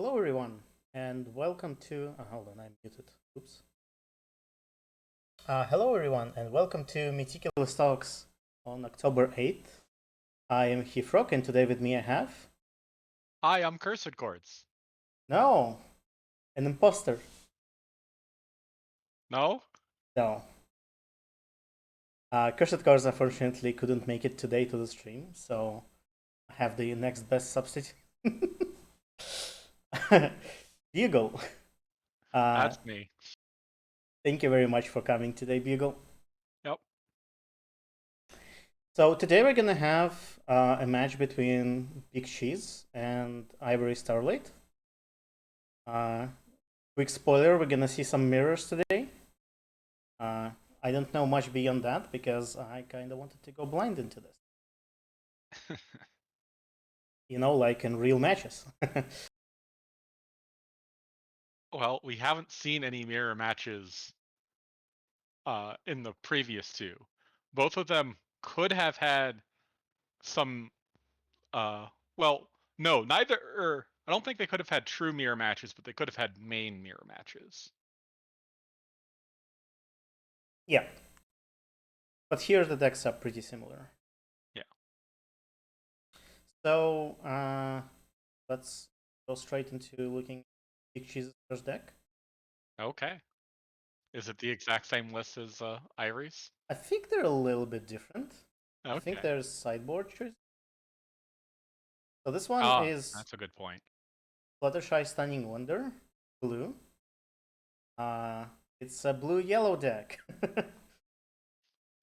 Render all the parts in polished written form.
Hello, everyone, and welcome to. Hold on, I'm muted. Oops. Hello, everyone, and welcome to Meticulous Talks on October 8th. I am Hifrok, and today with me I have. Hi, I'm Cursed Chords. No, an imposter. No? No. Cursed Cards unfortunately couldn't make it today to the stream, so I have the next best substitute. Bugle. Uh, That's me. Thank you very much for coming today, Bugle. Yep. So today we're gonna have a match between Bigcheese and Ivory Starlight. Quick spoiler: we're gonna see some mirrors today. I don't know much beyond that because I kind of wanted to go blind into this. Like in real matches. Well, we haven't seen any mirror matches in the previous two. Both of them could have had some well, no, neither I don't think they could have had true mirror matches, but they could have had main mirror matches. Yeah, but here the decks are pretty similar. Yeah. So let's go straight into looking at Bigcheese's first deck. Okay. Is it the exact same list as Ivory's? I think they're a little bit different. I think Okay. there's sideboard choice. So this one Ah, is that's a good point. Fluttershy Stunning Wonder, blue. Uh, it's a blue-yellow deck.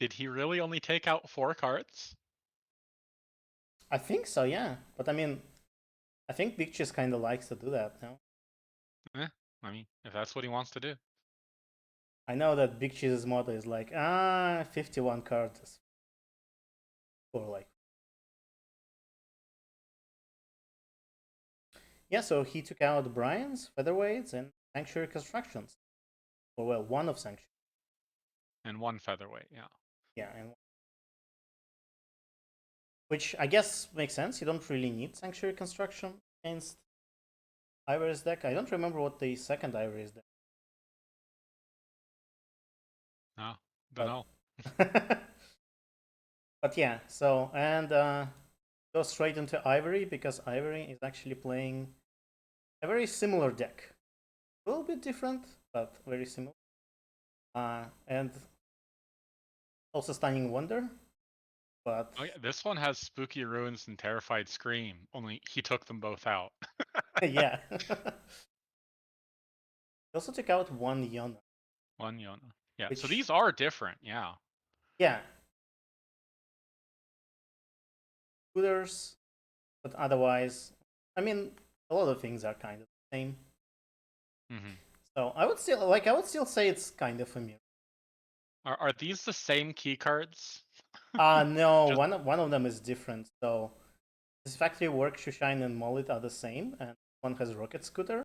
Did he really only take out 4 cards? I think so, yeah. But I mean, I think Big Cheese kind of likes to do that now. I mean, if that's what he wants to do. I know that Big Cheese's motto is like, 51 cards. Or like. Yeah, so he took out Brian's, Featherweights, and Sanctuary Constructions. Or, well, one of Sanctuary. And 1 featherweight, yeah. Yeah, and which I guess makes sense. You don't really need Sanctuary Construction against Ivory's deck. I don't remember what the second Ivory's deck. No, don't But know. but yeah, so and go straight into Ivory because Ivory is actually playing a very similar deck. A little bit different, but very similar. And also Stunning Wonder, but Oh yeah, this one has Spooky Ruins and Terrified Scream, only he took them both out. yeah. He also took out one Yona, One Yona. Yeah, so which these are different, yeah. yeah, scooters, but otherwise, I mean, a lot of things are kind of the same. hmm So I would still say it's kind of a mirror. Are these the same key cards? No, Just one of them is different. So this Factory Work, Shine, and Mullet are the same, and one has Rocket Scooter,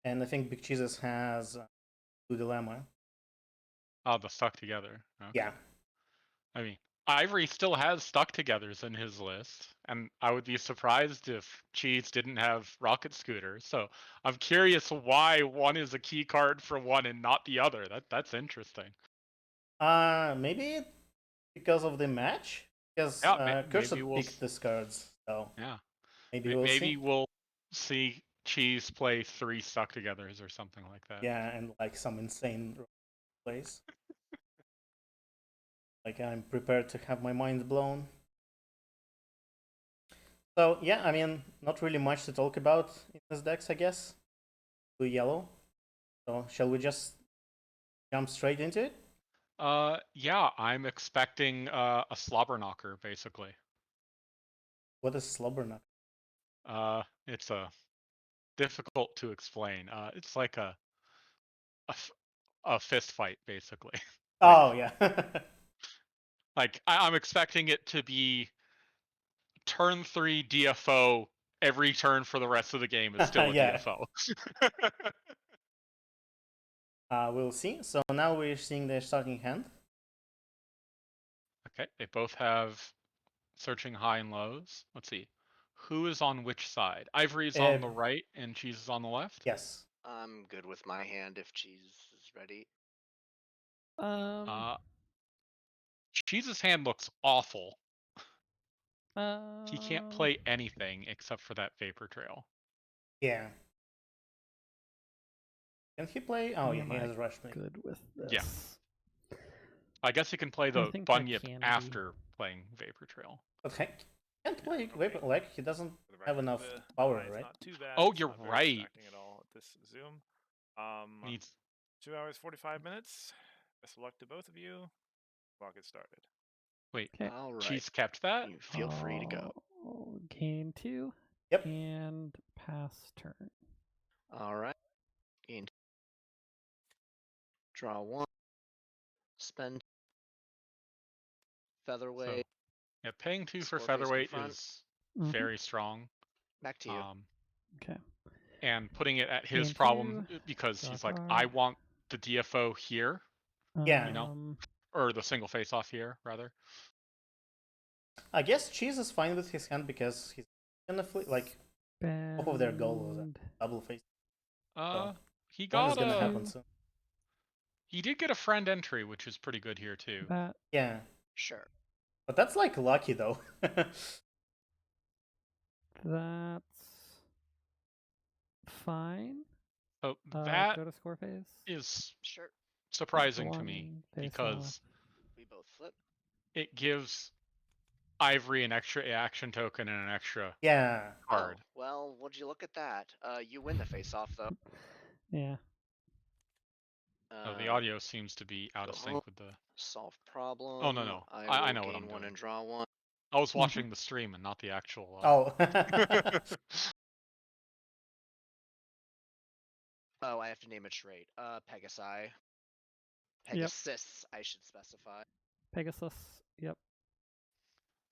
and I think Big Cheeses has Blue Dilemma. oh, the stuck together. Yeah, Okay. I mean, Ivory still has stuck togethers in his list, and I would be surprised if Cheese didn't have Rocket Scooter. So I'm curious why one is a key card for one and not the other. That's interesting. maybe because of the match, because Yeah, maybe Cursed picked these cards, so yeah. maybe we'll see. Maybe we'll see Cheese play 3 stuck togethers or something like that. Yeah, and like some insane plays. Like I'm prepared to have my mind blown. So yeah, I mean, not really much to talk about in this decks, I guess. Blue yellow. So shall we just jump straight into it? Yeah, I'm expecting a slobber knocker basically. What is Slobberknock? It's a difficult to explain. It's like a, f- a fist fight basically. like Oh yeah, I'm expecting it to be turn 3 DFO every turn for the rest of the game is still a yeah. DFO. We'll see. So now we're seeing their starting hand. Okay, they both have searching high and lows. Let's see. who is on which side? Ivory is on the right and Cheese is on the left? Yes. I'm good with my hand if Cheese is ready. Cheese's hand looks awful. He Um, can't play anything except for that vapor trail. Yeah. Can he play? Oh yeah, am he I has rush me. good with this? Yeah. I guess he can play the think I Bunyip can be. after playing Vapor Trail. But he can't play Vapor, like he doesn't For the have record, enough the power, light's right? Not too bad. Oh, It's you're not very right. distracting at all at this Zoom. Needs 2 hours 45 minutes. Best of luck to both of you. Clock it started. wait. Okay. All right. Cheese kept that? You feel free to go. Gain 2. Yep. And pass turn. All right. Gain. Draw 1. Spend. Featherweight. So, yeah, paying 2 for Score face featherweight confront. is Mhm. very strong. Back to you. Okay. And putting it at his Gain problem 2, because draw he's like, card. I want the DFO here, Yeah. you know, or the single face off here, rather. I guess Cheese is fine with his hand because he's gonna like top of their goal was a double face. He One is got gonna a. happen soon. He did get a friend entry, which is pretty good here too. That Yeah. Sure. But that's like lucky though. that's fine. So that go to score phase. is Sure. surprising to me because we both flip. It gives Ivory an extra action token and an extra card. Oh, well, would you look at that? You win the face-off though. Yeah. Oh, the audio seems to be out of sync with the solve problem. Oh no. I know what I'm doing. And draw 1. I was watching the stream and not the actual. Oh. Oh, I have to name a trait. Pegasi. Pegasus, I should specify. Pegasus. Yep.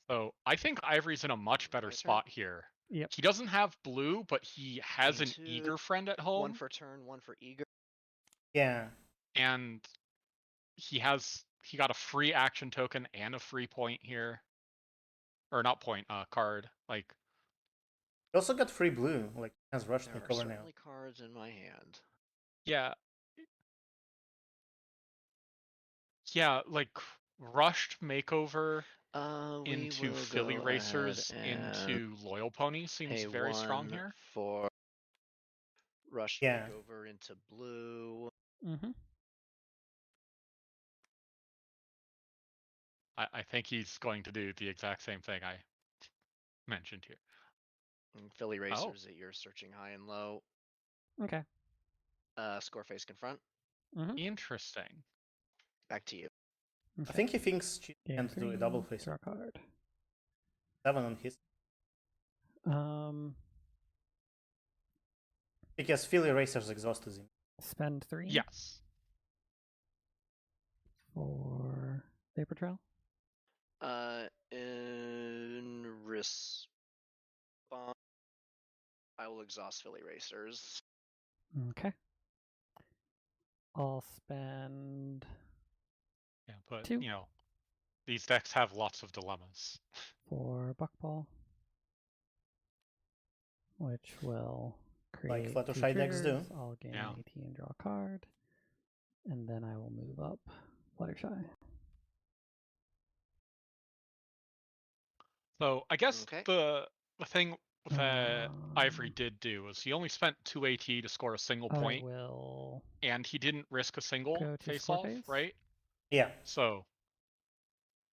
So I think Ivory's in a much better spot here. Yep. He doesn't have blue, but he has an eager friend at home. 1 for turn, 1 for eager. Yeah. And he got a free action token and a free point here. Or not point, card. Like he also got free blue, like has rushed me cover now. There are cards in my hand. Yeah. Yeah, like rushed makeover into Philly Racers into Loyal Pony seems very strong here. For rush makeover into blue. Mm-hmm. I think he's going to do the exact same thing I mentioned here. And Philly Racers that you're searching high and low. Okay. Score face confront. Mm-hmm. Interesting. Back to you. Okay. I think he thinks Cheese can do a double face. Draw card. 7 on his. Because Philly Racers exhausted him. Spend 3. Yes. For Vapor Trail. In response, I will exhaust Philly Racers. Okay. I'll spend. Yeah, but 2. you know, these decks have lots of dilemmas. For Buckball, which will create like Fluttershy decks do. I'll gain 18 and draw a card, and then I will move up Fluttershy. So I guess the thing that Ivory did do was he only spent 2 AT to score a single point, and he didn't risk a single face-off, right? Yeah. So,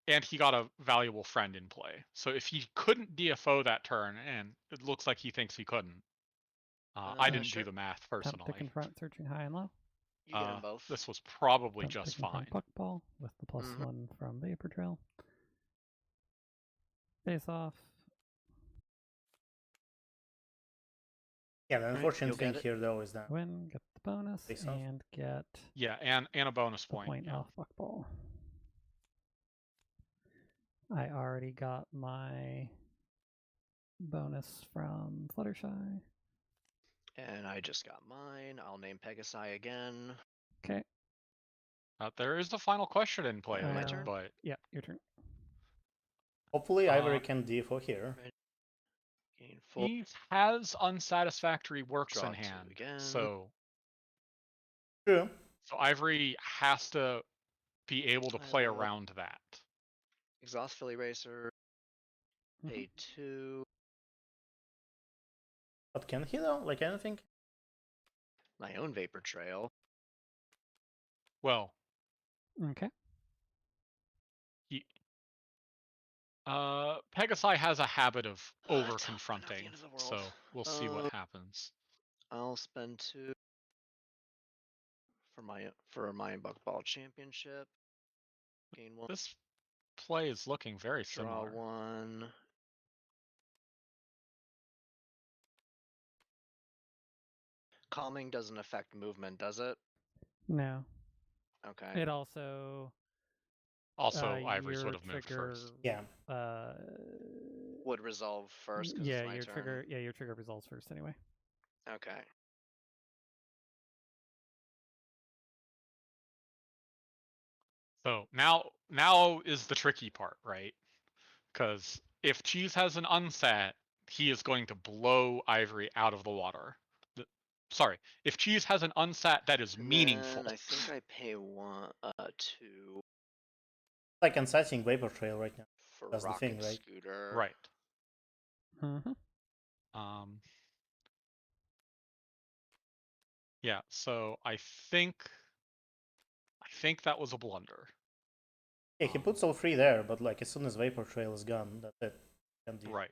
and he got a valuable friend in play. So if he couldn't DFO that turn, and it looks like he thinks he couldn't, I didn't do the math personally. Attempt to confront searching high and low. You get them both. This was probably just fine. Buckball with the +1 from Vapor Trail. Face off. Yeah, the unfortunate thing here though is that win, get the bonus, and get and a bonus point off Buckball. I already got my bonus from Fluttershy. And I just got mine. I'll name Pegasi again. Okay. There is the final question in play, my turn? but yeah, your turn. Hopefully Ivory can DFO here. 4. He has unsatisfactory works Draw in 2 hand, again. so True. Ivory has to be able to I play will- around that. Exhaust Philly Racer. Pay 2. But can he though? Like anything? My own Vapor Trail. Well, Okay. Pegasi has a habit of It's not over the confronting, end of the world. so we'll see what happens. I'll spend 2 for my Buckball Championship. Gain 1. This play is looking very Draw similar. 1. Calming doesn't affect movement, does it? No. Okay. It also Also, Ivory's your would have moved trigger first. Yeah. Would resolve first because yeah, it's my your turn. trigger your trigger resolves first anyway. Okay. So now is the tricky part, right? Because if Cheese has an unsat, he is going to blow Ivory out of the water. Sorry, if Cheese has an unsat that is And meaningful. then I think I pay 2 Like unsighting Vapor Trail right now. for That's the Rocket thing, right? Scooter. Right. Mm-hmm. Yeah, so I think that was a blunder. Yeah, he puts all 3 there, but like as soon as Vapor Trail is gone, that's it. Can't do- Right.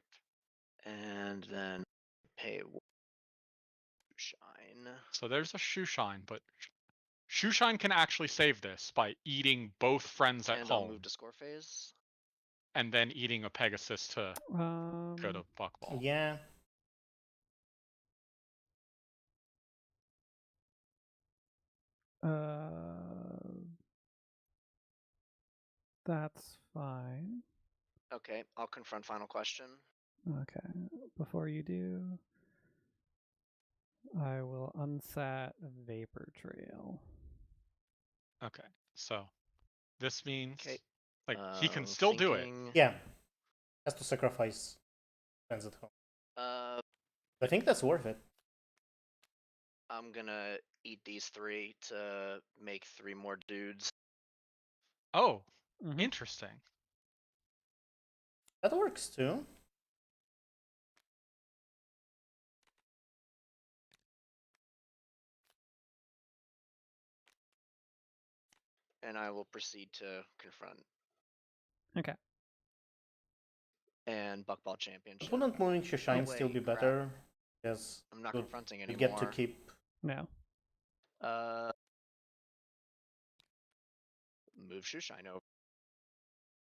And then pay 1 shine. So there's a shoe shine, but shoe shine can actually save this by eating both friends at And I'll home move to score phase. and then eating a Pegasus to go to Buckball. Yeah. That's fine. Okay, I'll confront final question. Okay. Before you do, I will unsat Vapor Trail. Okay, so this means Okay. like he can still do it. Yeah. Has to sacrifice friends at home. I think that's worth it. I'm gonna eat these 3 to make 3 more dudes. Oh, Mhm. interesting. That works too. And I will proceed to confront. Okay. And Buckball Championship. Wouldn't moving to Shine still wait, be crap. better? Because I'm not you confronting you anymore. get to keep. No. Move Shoeshine over.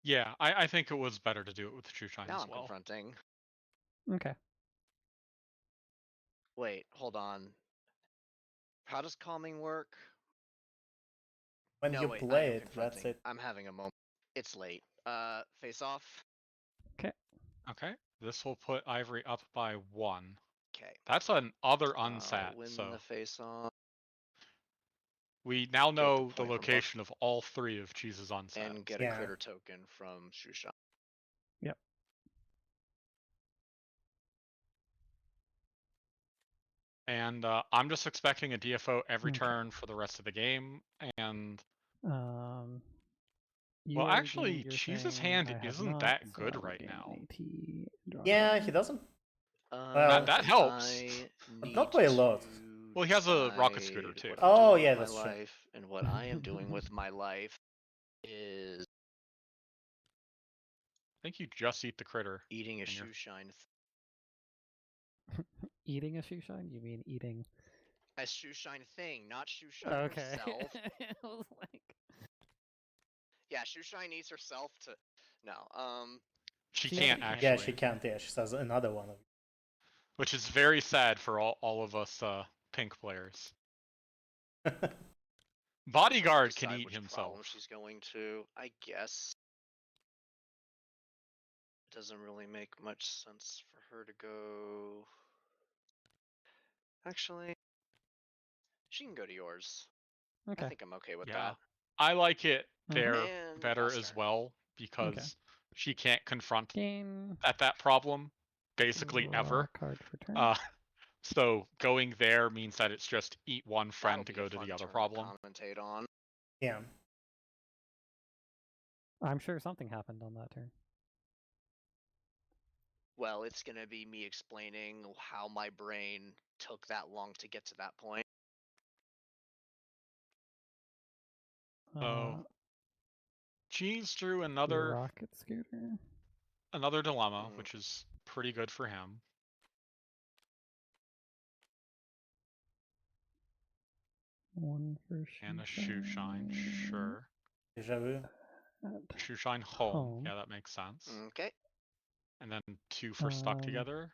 Yeah, I think it was better to do it with the shoe shine Now as I'm well. confronting. Okay. Wait, hold on. How does calming work? When No, you wait, play I am it, that's confronting. it. I'm having a moment. It's late. Face off. Okay, this will put Ivory up by 1. Okay. That's an other unsat, Win so the face off. we now Get the know the point from location of all 3 of Cheese's unsats. And get Yeah. a critter token from Shoeshine. Yep. And I'm just expecting a DFO every Okay. turn for the rest of the game. And You well, already actually, gained your Cheese's thing. hand I have isn't not, that so good I will right gain now. an AT, draw a Yeah, card. he doesn't. Well, that helps. Need not by a lot. to Well, he has a rocket decide scooter, too. what I'm Oh, doing yeah, with that's my true. life, and what I am doing with my life is I think you just eat the critter. eating a And you're- Shoeshine. Eating a shoe shine? You mean eating? A Shoeshine thing, not Shoeshine Okay. herself. I was like, Yeah, Shoeshine eats herself to. No. She She can't can't. actually. Yeah, she can't. Yeah, she says another one. Which is very sad for all of us pink players. Bodyguard can Decide eat which himself. problem she's going to. I guess it doesn't really make much sense for her to go. Actually, she can go to yours. okay. I think I'm okay with Yeah. that. I like it there And better last as turn. well because she can't confront Gain. at that problem. basically Draw ever. a card for turn. So going there means that it's just eat one friend to That'll go be a to the fun other turn to problem. commentate on. Yeah. I'm sure something happened on that turn. Well, it's gonna be me explaining how my brain took that long to get to that point. So Cheese drew rocket scooter. another dilemma, which is pretty good for him. One for And a shoe shine, sure. Deja vu. Shoe shine home. Yeah, that makes sense. Okay. And then 2 for stuck together.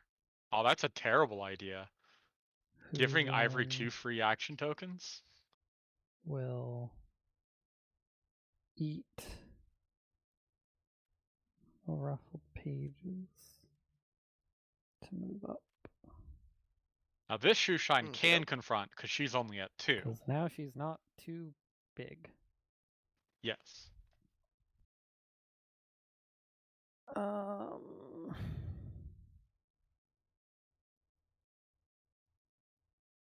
Oh, that's a terrible idea. Giving Ivory 2 free action tokens? Will eat ruffled pages to move up. Now this shoe shine can confront because she's only at 2. Because now she's not too big. Yes.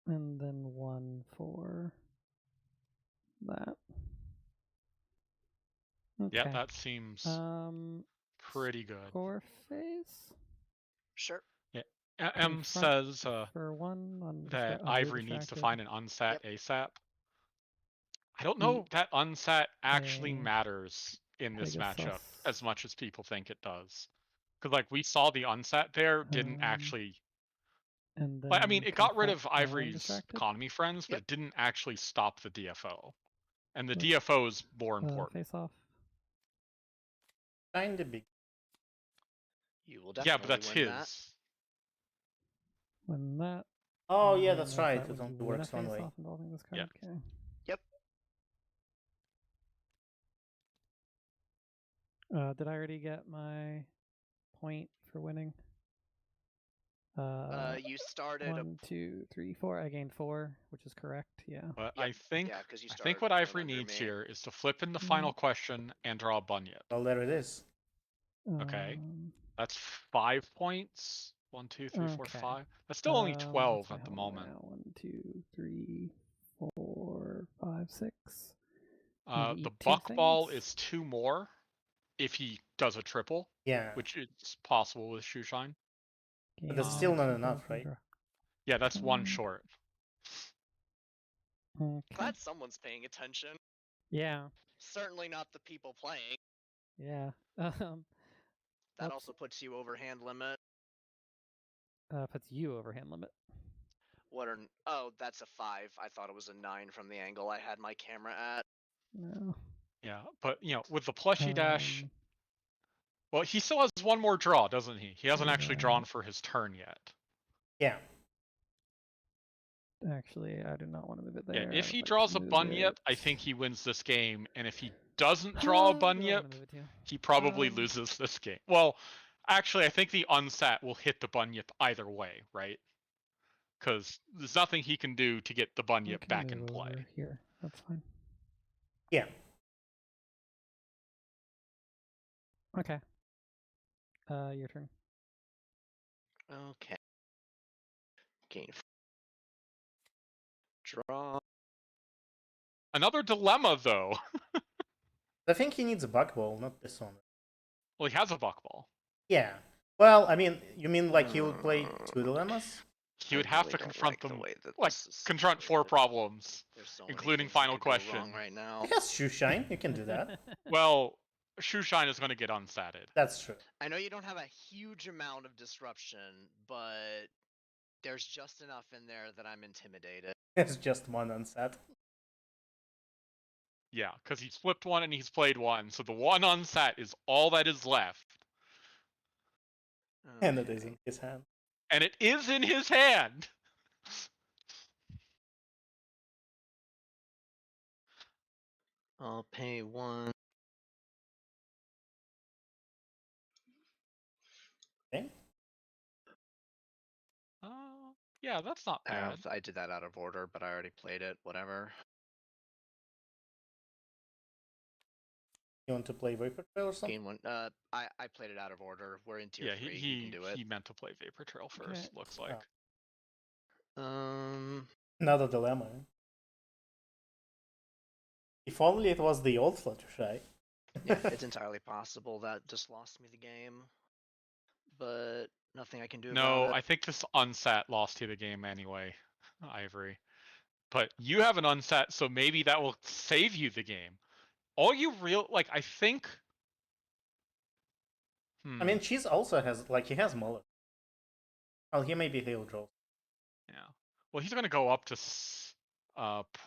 And then 1 for that. Okay. Yeah, that seems pretty good. Score phase? Sure. Yeah. M says for one that Ivory needs to find an unsat ASAP. I don't know that unsat actually matters in this matchup as much as people think it does. Because like we saw the unsat there didn't actually. And then I mean, it got rid of confront Ivory's economy friends, but it didn't actually stop the DFO. And the DFO is more important. Face off. Kinda big. You will definitely Yeah, but that's win his. that. When that. Oh yeah, that's right. It only works one way. Involving this card. Yeah. Okay. Yep. Did I already get my point for winning? You started 1, 2, 3, 4. I gained 4, which is correct. Yeah. But Yep. I think Yeah, 'cause you I think started what one Ivory under needs me. here is to flip in the final question and draw a bunyip. Well, there it is. Okay. That's 5 points. 1, 2, 3, 4, Okay. 5. That's still only 12 at the moment. 1, 2, 3, 4, 5, 6. The buckball is 2 more if he does a triple. Yeah. Which is possible with shoe shine. But that's still not enough, right? Yeah, that's 1 short. Okay. Glad someone's paying attention. Yeah. Certainly not the people playing. Yeah. That also puts you over hand limit. Puts you over hand limit. Oh, that's a 5. I thought it was a 9 from the angle I had my camera at. No. Yeah, but with the plushie dash. Well, he still has 1 more draw, doesn't he? He hasn't actually drawn for his turn yet. Yeah. Actually, I do not want to move it there. Yeah, if he draws a bunyip, I think he wins this game, and if he doesn't draw a bunyip, he probably loses this game. Well, actually, I think the unsat will hit the bunyip either way, right? Because there's nothing he can do to get the bunyip back in play. Here, that's fine. Yeah. Okay. Your turn. Okay. Gain. Draw. Another dilemma, though. I think he needs a buckball, not this one. Well, he has a buckball. Yeah. Well, I mean, you mean like he would play 2 dilemmas? He would have to confront them, confront 4 problems, including final question. Right now. I guess shoe shine, you can do that. Well, shoe shine is going to get unsatted. That's true. I know you don't have a huge amount of disruption, but there's just enough in there that I'm intimidated. It's just 1 unsat. Yeah, because he's flipped 1 and he's played 1, so the 1 unsat is all that is left. Okay. And it is in his hand. And it is in his hand! I'll pay 1. Okay. Yeah, that's not bad. I did that out of order, but I already played it. Whatever. You want to play Vapor Trail or something? Gain one. I played it out of order. We're in tier Yeah, 3. You can do it. he meant to play Vapor Trail first. Okay. Looks like. Another dilemma. If only it was the old Fluttershy. Yeah, it's entirely possible that just lost me the game, but nothing I can do No, about it. I think this unsat lost you the game anyway, Ivory. But you have an unsat, so maybe that will save you the game. All you I think. I mean, Cheese also has, he has Mullet. Well, he maybe he'll draw. Yeah. Well, he's gonna go up to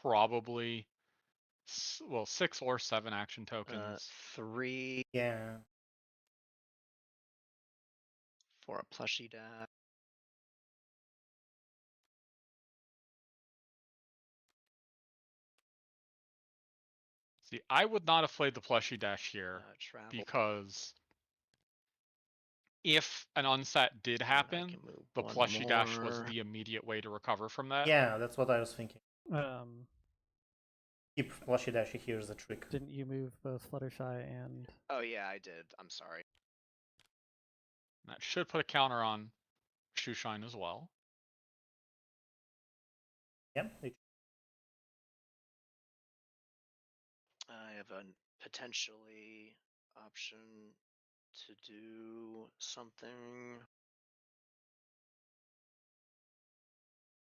probably 6 or 7 action tokens. 3 Yeah. for a plushie dash. See, I would not have played the plushie dash here Travel. because if an unsat did happen, the plushie dash was the immediate way to recover from that. Yeah, that's what I was thinking. Um, Keep Plushie Dash here is a trick. didn't you move both Fluttershy and? Oh yeah, I did. I'm sorry. That should put a counter on Shoeshine as well. Yeah. I have a potentially option to do something.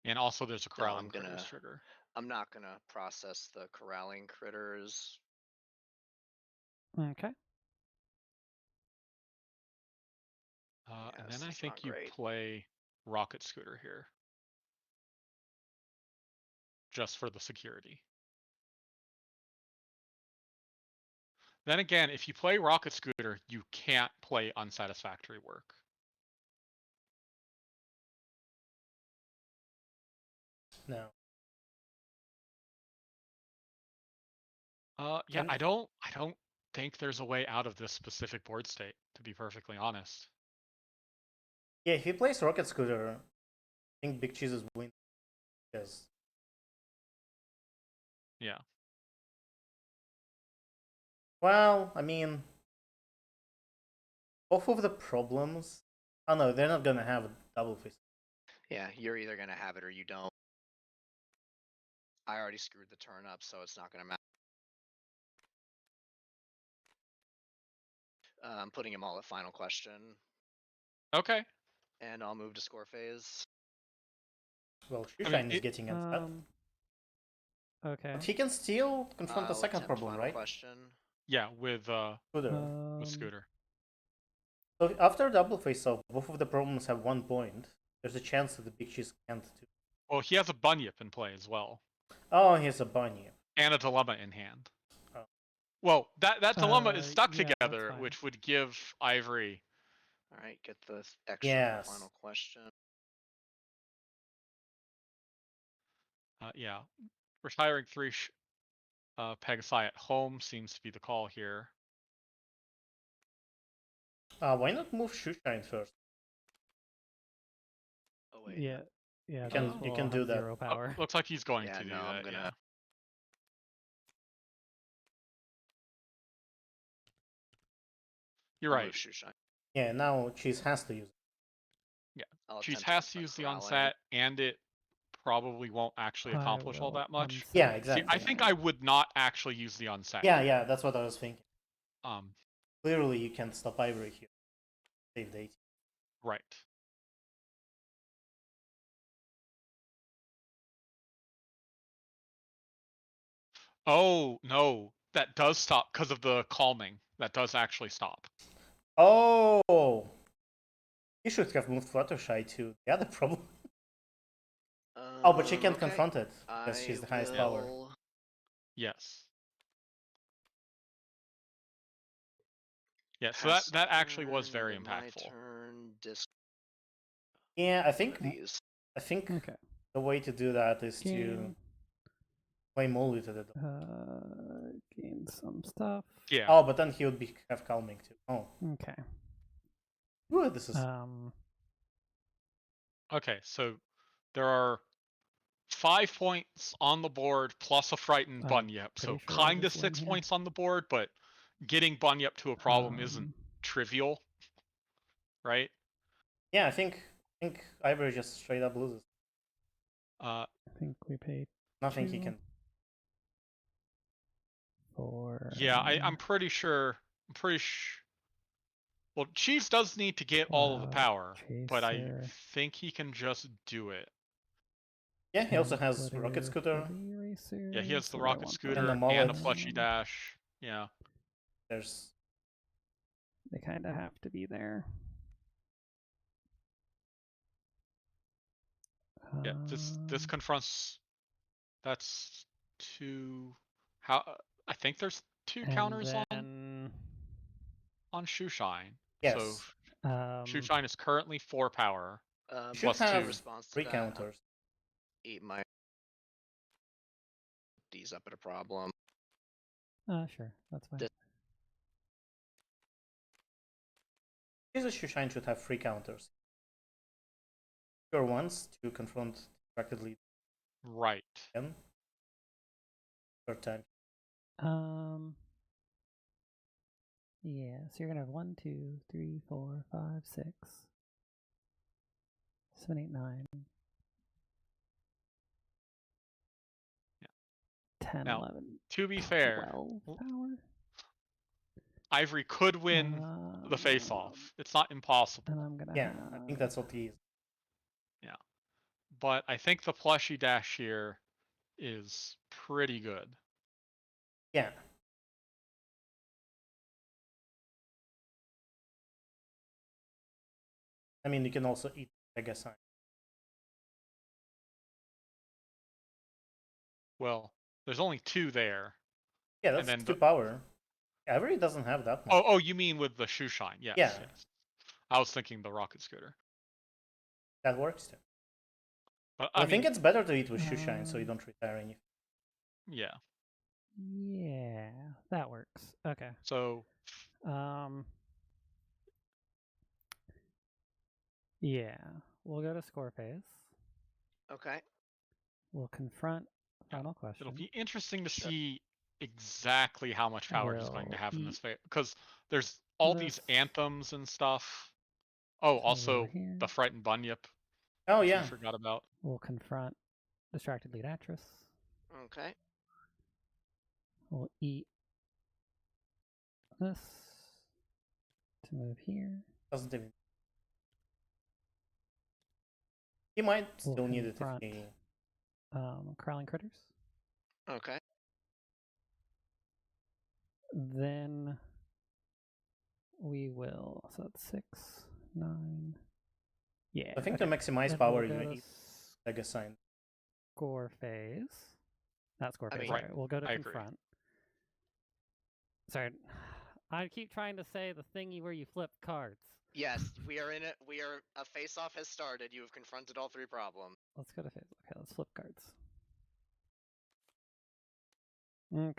And also there's a No, corralling critters trigger. I'm not gonna process the corralling critters. Okay. And then I think you play Rocket Scooter here. Just for the security. Then again, if you play Rocket Scooter, you can't play Unsatisfactory Work. No. Yeah, I don't think there's a way out of this specific board state, to be perfectly honest. Yeah, if he plays Rocket Scooter, I think Big Cheese is win. Yes. Yeah. Well, I mean, both of the problems. Oh no, they're not gonna have a double face. Yeah, you're either gonna have it or you don't. I already screwed the turn up, so it's not gonna matter. I'm putting them all at final question. Okay. And I'll move to score phase. Well, Shoeshine is getting upset. Okay. But he can still confront the second problem, right? Question. Yeah, with Scooter. Scooter. So after double face off, both of the problems have 1 point. There's a chance that the Big Cheese can't do. Well, he has a Bunyip in play as well. Oh, he has a Bunyip. And a Dilemma in hand. Oh. Well, that Dilemma is stuck yeah, together, which would give Ivory. Alright, get the extra final question. Yeah. Retiring 3 Pegasi at home seems to be the call here. Why not move Shoeshine first? Oh wait. Yeah. Yeah. You can do that. 0 power. Looks like he's going to do no, that. Yeah. You're right. Yeah, now Cheese has to use it. Yeah, Cheese has to use the unsat, and it probably won't actually accomplish all that much. Yeah, exactly. See, I think I would not actually use the unsat. Yeah, that's what I was thinking. Um, Clearly, you can't stop Ivory here. Save the 18. Right. Oh, no. That does stop because of the calming. That does actually stop. Oh! You should have moved Fluttershy to the other problem. Oh, but she can't confront it because she's the highest power. Yes. Yeah, so that actually was very impactful. Yeah, I think Okay. the way to do that is to play Molly to the Gain some stuff. Yeah. Oh, but then he would have calming too. Oh. Okay. Ooh, this is Okay, so there are 5 points on the board plus a frightened Bunyip, so sure kind of 6 points on the board, but getting Bunyip to a problem isn't trivial, right? Yeah, I think Ivory just straight up loses. Uh, I think we paid Nothing he 2 can. for. yeah, I'm pretty sure. Well, Cheese does need to get all of the power, but I Chaser think he can just do it. Yeah, he also and has Glitter Rocket Scooter. Philly Racer. Yeah, he has the So what do I Rocket want Scooter And the and mullet. a plushie dash. Yeah. There's They kind of have to be there. Yeah, this confronts. That's 2. How? I think there's 2 counters on Shoeshine. So yes. Shoeshine is currently 4 power. You should plus have 2. response to 3 that, counters. eat my these up at a problem. Sure, that's fine. Jesus Shoeshine should have 3 counters. Your ones to confront distracted lead. Right. Again. Third time. Yeah, so you're gonna have 1, 2, 3, 4, 5, 6, 7, 8, 9. Yeah. 10, Now, 11. To be fair, 12 power. Ivory could win the face-off. It's not impossible. And I'm gonna. Yeah, I think that's what he is. Yeah, but I think the plushie dash here is pretty good. Yeah. I mean, you can also eat Mega Sign. Well, there's only 2 there. Yeah, that's and then 2 power. Ivory doesn't have that much. Oh, you mean with the Shoeshine? Yes. Yeah. Yes. I was thinking the Rocket Scooter. That works too. But I think it's better to eat with Shoeshine so you don't retire anything. Yeah. Yeah, that works. Okay. So. Yeah, we'll go to score phase. Okay. We'll confront final question. It'll be interesting to see exactly how much power he's going to have in this phase, because there's all these anthems and stuff. Oh, also the Frightened Bunyip. Oh yeah. We forgot about. We'll confront Distracted Lead Actress. Okay. We'll eat this to move here. Doesn't even. He might We'll still need it if confront, he. Crawling Critters. Okay. Then we will. So that's 6, 9. Yeah. I think okay. to maximize Then power, we'll you eat Mega Sign. Score phase. Not score phase. mean, sorry. We'll go to I confront. agree. Sorry. I keep trying to say the thingy where you flip cards. Yes, we are in it. A face-off has started. You have confronted all 3 problems. Let's go to phase. Okay, let's flip cards.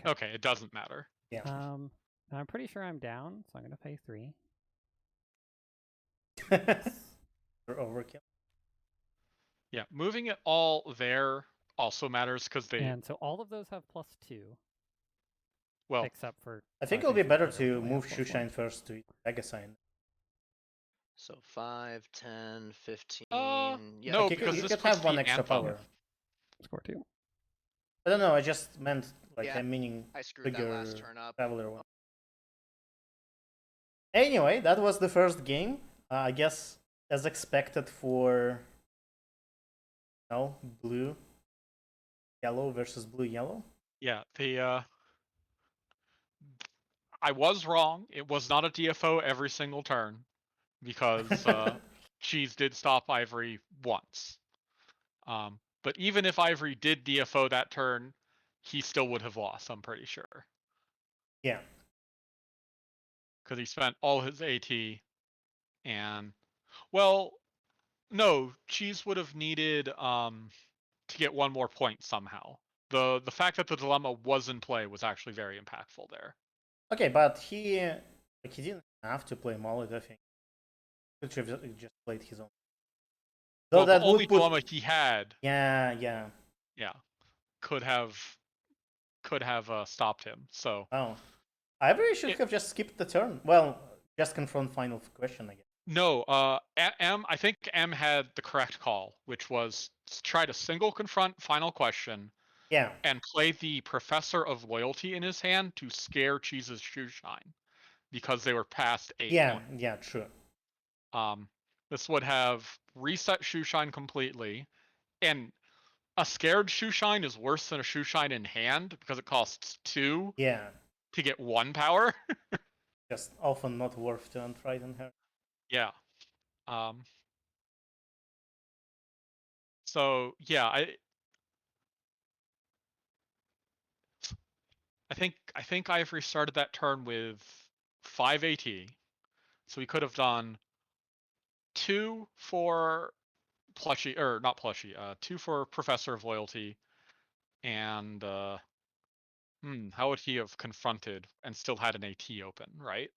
Okay, it doesn't matter. Yeah. I'm pretty sure I'm down, so I'm gonna pay 3. For overkill. Yeah, moving it all there also matters because they. And so all of those have +2. Well, except for. I think it'll be better to move Shoeshine first to eat Mega Sign. So 5, 10, 15. Yeah. No, like because you this could puts have 1 the extra anthem. power. Score 2. I don't know. I just meant like Yeah, I'm meaning I screwed bigger that last turn up. Traveler one. Anyway, that was the first game. I guess as expected for blue yellow versus blue yellow. Yeah, I was wrong. It was not a DFO every single turn because Cheese did stop Ivory once. But even if Ivory did DFO that turn, he still would have lost, I'm pretty sure. Yeah. Because he spent all his AT and, well, no, Cheese would have needed to get 1 more point somehow. The fact that the dilemma was in play was actually very impactful there. Okay, but he didn't have to play mullet, I think. He could have just played his own. Though well, that the only dilemma he had. Yeah. Yeah, could have stopped him. So. Oh, Ivory should have just skipped the turn. Well, just confront final question, I guess. No, I think M had the correct call, which was try to single confront final question Yeah, and play the Professor of Loyalty in his hand to scare Cheese's Shoeshine because they were past 8 points. yeah, true. This would have reset Shoeshine completely, and a scared Shoeshine is worse than a Shoeshine in hand because it costs 2 Yeah, to get 1 power. just often not worth to unfrighten her. Yeah. So yeah, I think Ivory started that turn with 5 AT. So we could have done 2 for plushie, or not plushie, 2 for Professor of Loyalty, and how would he have confronted and still had an AT open, right?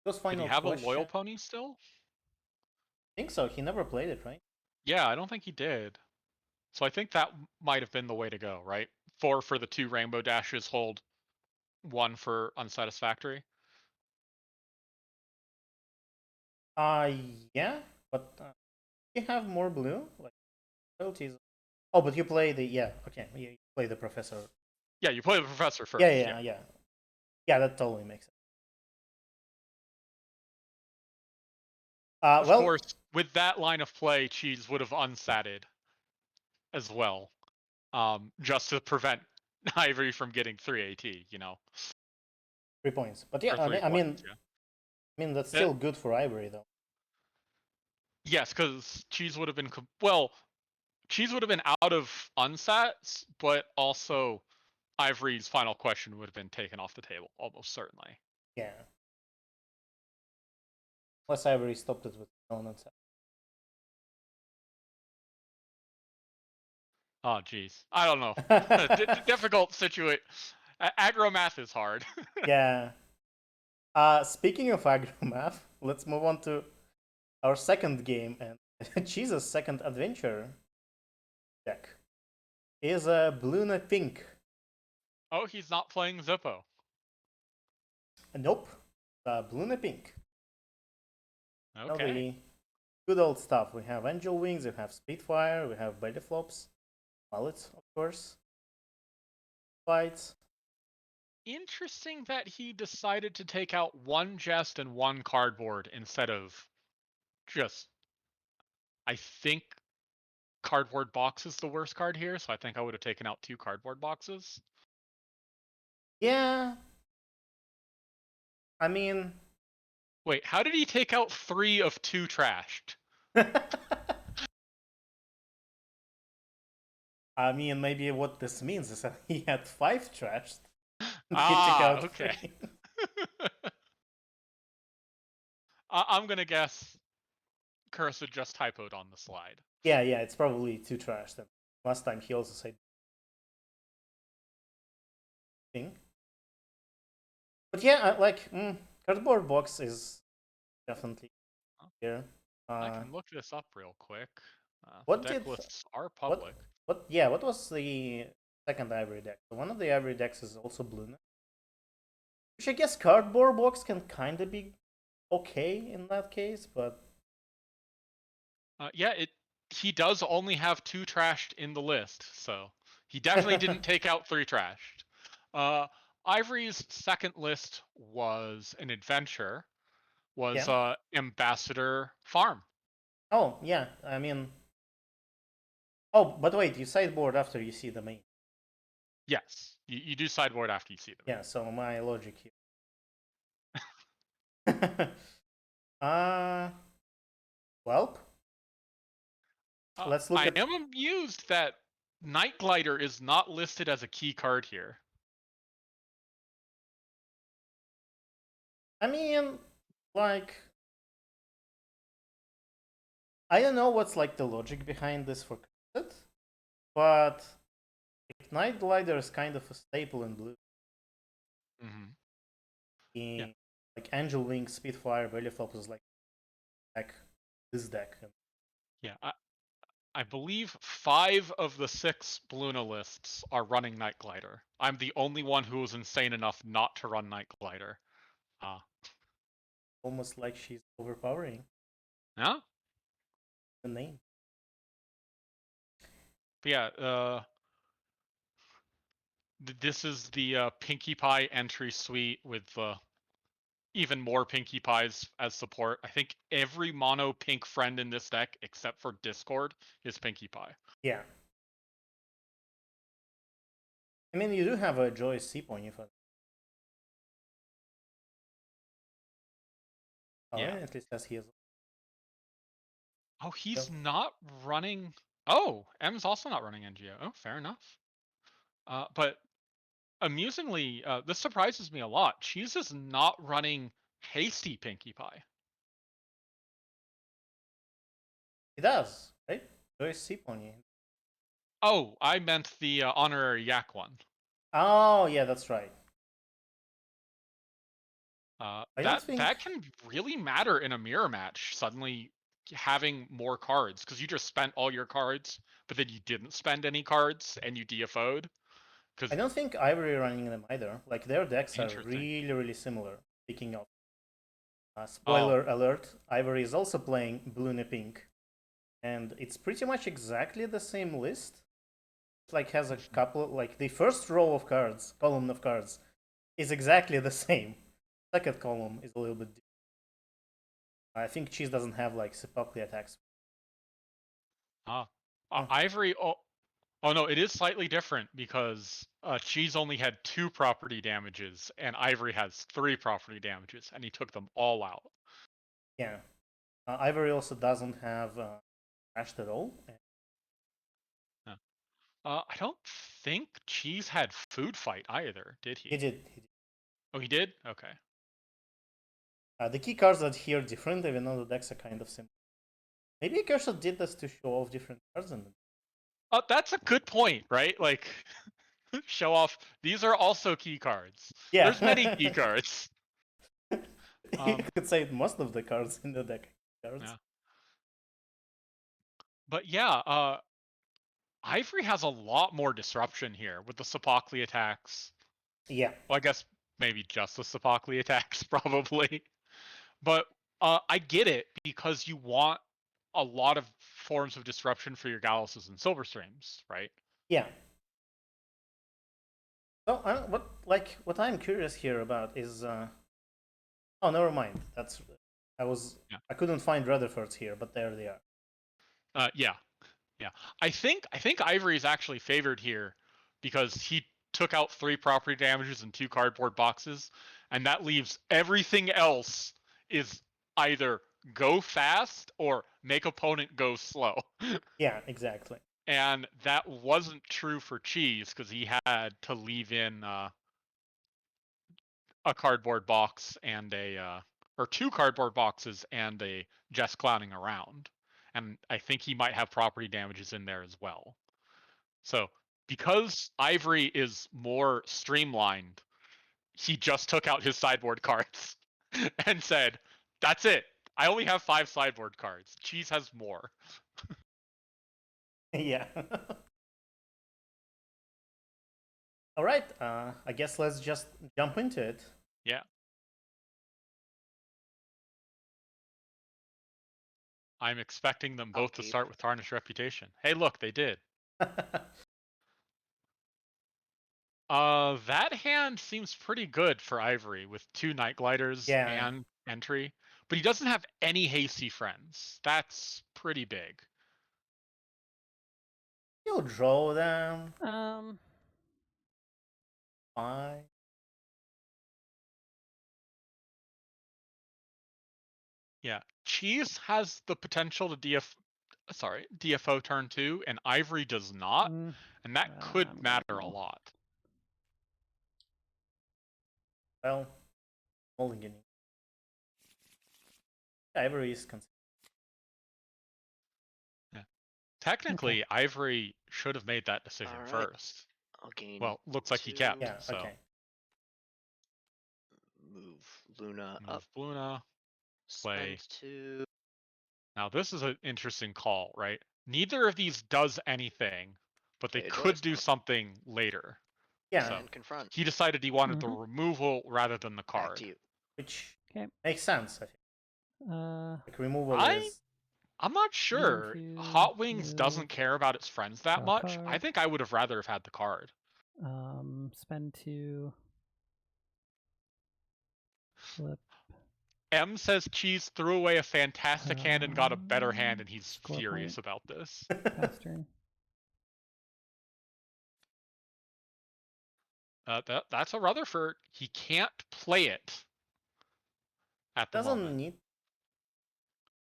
Those Did final he have a question. loyal pony still? I think so. He never played it, right? Yeah, I don't think he did. So I think that might have been the way to go, right? 4 for the 2 rainbow dashes, hold 1 for unsatisfactory. Yeah, but you have more blue, like loyalties. Oh, but you play the okay. You play the professor. Yeah, you play the Professor first. Yeah. That totally makes sense. Of Well, course, with that line of play, Cheese would have unsatted as well, just to prevent Ivory from getting 3 AT, 3 points. But yeah, or 3 points, yeah. I mean that's still good for Ivory though. Yes, because Cheese would have been Cheese would have been out of unsats, but also Ivory's final question would have been taken off the table almost certainly. Yeah. Unless Ivory stopped it with unsat. Oh, geez. I don't know. Difficult situation. Aggro math is hard. Yeah. Speaking of aggro math, let's move on to our second game and Cheese's second adventure deck is a blue pink. Oh, he's not playing Zippo. Nope, blue pink. Okay. The good old stuff. We have Angel Wings, we have Spitfire, we have Belly Flops, Pallets, of course, Fights. Interesting that he decided to take out 1 Jest and 1 cardboard instead of just. I think cardboard box is the worst card here, so I think I would have taken out 2 cardboard boxes. Yeah. I mean. Wait, how did he take out 3 of 2 trashed? I mean, maybe what this means is that he had 5 trashed. Okay. I'm gonna guess Cursed just typoed on the slide. Yeah, it's probably 2 trashed. Last time he also said thing. But yeah, cardboard box is definitely here. I can look this up real quick. What the deck did lists are public. What was the second Ivory deck? So one of the Ivory decks is also blue. Which I guess cardboard box can kind of be okay in that case, but Yeah, he does only have 2 trashed in the list, so he definitely didn't take out 3 trashed. Ivory's second list was an adventure, was Ambassador Farm. Oh yeah, I mean, oh, but wait, you sideboard after you see the main. Yes, you do sideboard after you see them. Yeah, so my logic here. Welp. Let's look I at. am amused that Night Glider is not listed as a key card here. I mean, like, I don't know what's like the logic behind this for Cursed, but like, Night Glider is kind of a staple in blue. Yeah. Like Angel Wing, Spitfire, Belly Flop is like this deck. Yeah, I believe 5 of the 6 Bluna lists are running Night Glider. I'm the only one who was insane enough not to run Night Glider. Almost like she's overpowering Yeah? the name. But yeah, this is the Pinkie Pie entry suite with even more Pinkie Pies as support. I think every mono pink friend in this deck, except for Discord, is Pinkie Pie. Yeah. I mean, you do have a Joyce Seapoint for that. Oh, Yeah. at least as he is. Oh, he's not running. Oh, M's also not running NGO. Oh, fair enough. But amusingly, this surprises me a lot. Cheese is not running Hasty Pinkie Pie. He does, right? Joyce Seapoint. Oh, I meant the honorary Yak one. Oh, yeah, that's right. I don't think That can really matter in a mirror match. Suddenly having more cards because you just spent all your cards, but then you didn't spend any cards and you DFO'd. I don't think Ivory running them either. Like their decks are Interesting. really similar. Speaking of spoiler alert, Ivory is also playing Blue and Pink, and it's pretty much exactly the same list. It like has a couple, like the first row of cards, column of cards, is exactly the same. Second column is a little bit different. I think Cheese doesn't have like Seppuku attacks. Ivory. Oh no, it is slightly different because Cheese only had 2 property damages and Ivory has 3 property damages, and he took them all out. Yeah. Ivory also doesn't have crashed at all. I don't think Cheese had Food Fight either, did he? He did. Oh, he did? Okay. The key cards that here are different, even though the decks are kind of similar. Maybe Kershaw did this to show off different cards in the That's a good point, right? Like, show off. These are also key cards. Yeah. There's many key cards. You could say most of the cards in the deck cards. Yeah. But yeah, Ivory has a lot more disruption here with the Seppuku attacks. Yeah. Well, I guess maybe just the Seppuku attacks, probably. But I get it because you want a lot of forms of disruption for your Galuses and Silverstreams, right? Yeah. So what I'm curious here about is oh, never mind. I couldn't find Rutherfords here, but there they are. Yeah. I think Ivory is actually favored here because he took out 3 property damages and 2 cardboard boxes, and that leaves everything else is either go fast or make opponent go slow. Yeah, exactly. And that wasn't true for Cheese because he had to leave in a cardboard box and or 2 cardboard boxes and a Just Clowning Around. And I think he might have property damages in there as well. So because Ivory is more streamlined, he just took out his sideboard cards and said, "That's it. I only have 5 sideboard cards. Cheese has more." Yeah. All right. I guess let's just jump into it. Yeah. I'm expecting them both to start with Tarnished Reputation. Hey, look, they did. That hand seems pretty good for Ivory with 2 Night Gliders and entry, but he doesn't have any hasty friends. That's pretty big. You'll draw them. Fine. Yeah, Cheese has the potential to DFO turn 2, and Ivory does not, and that could matter a lot. Well, mulliganing. Ivory is considered. Yeah. Technically, Ivory should have made that decision first. Okay. Well, looks like he kept. Yeah, so. okay. Move Luna Move up. Luna. Play. Spend 2. Now this is an interesting call, right? neither of these does anything, but they Okay, could Joyous do one. something later. Yeah, So And confront. he decided he wanted the Mhm. removal rather than the Back card. to you. which 'Kay. makes sense, I think. Uh, Like, removal I'm is... not sure. to Hot Wings move, doesn't care about its friends that draw a much. I card. think I would have rather have had the card. Spend 2. Flip. M says Cheese threw away a fantastic hand and got a better hand, and he's Score furious point. about this. Pass turn. That's a Rutherford. He can't play it at the Doesn't moment. need...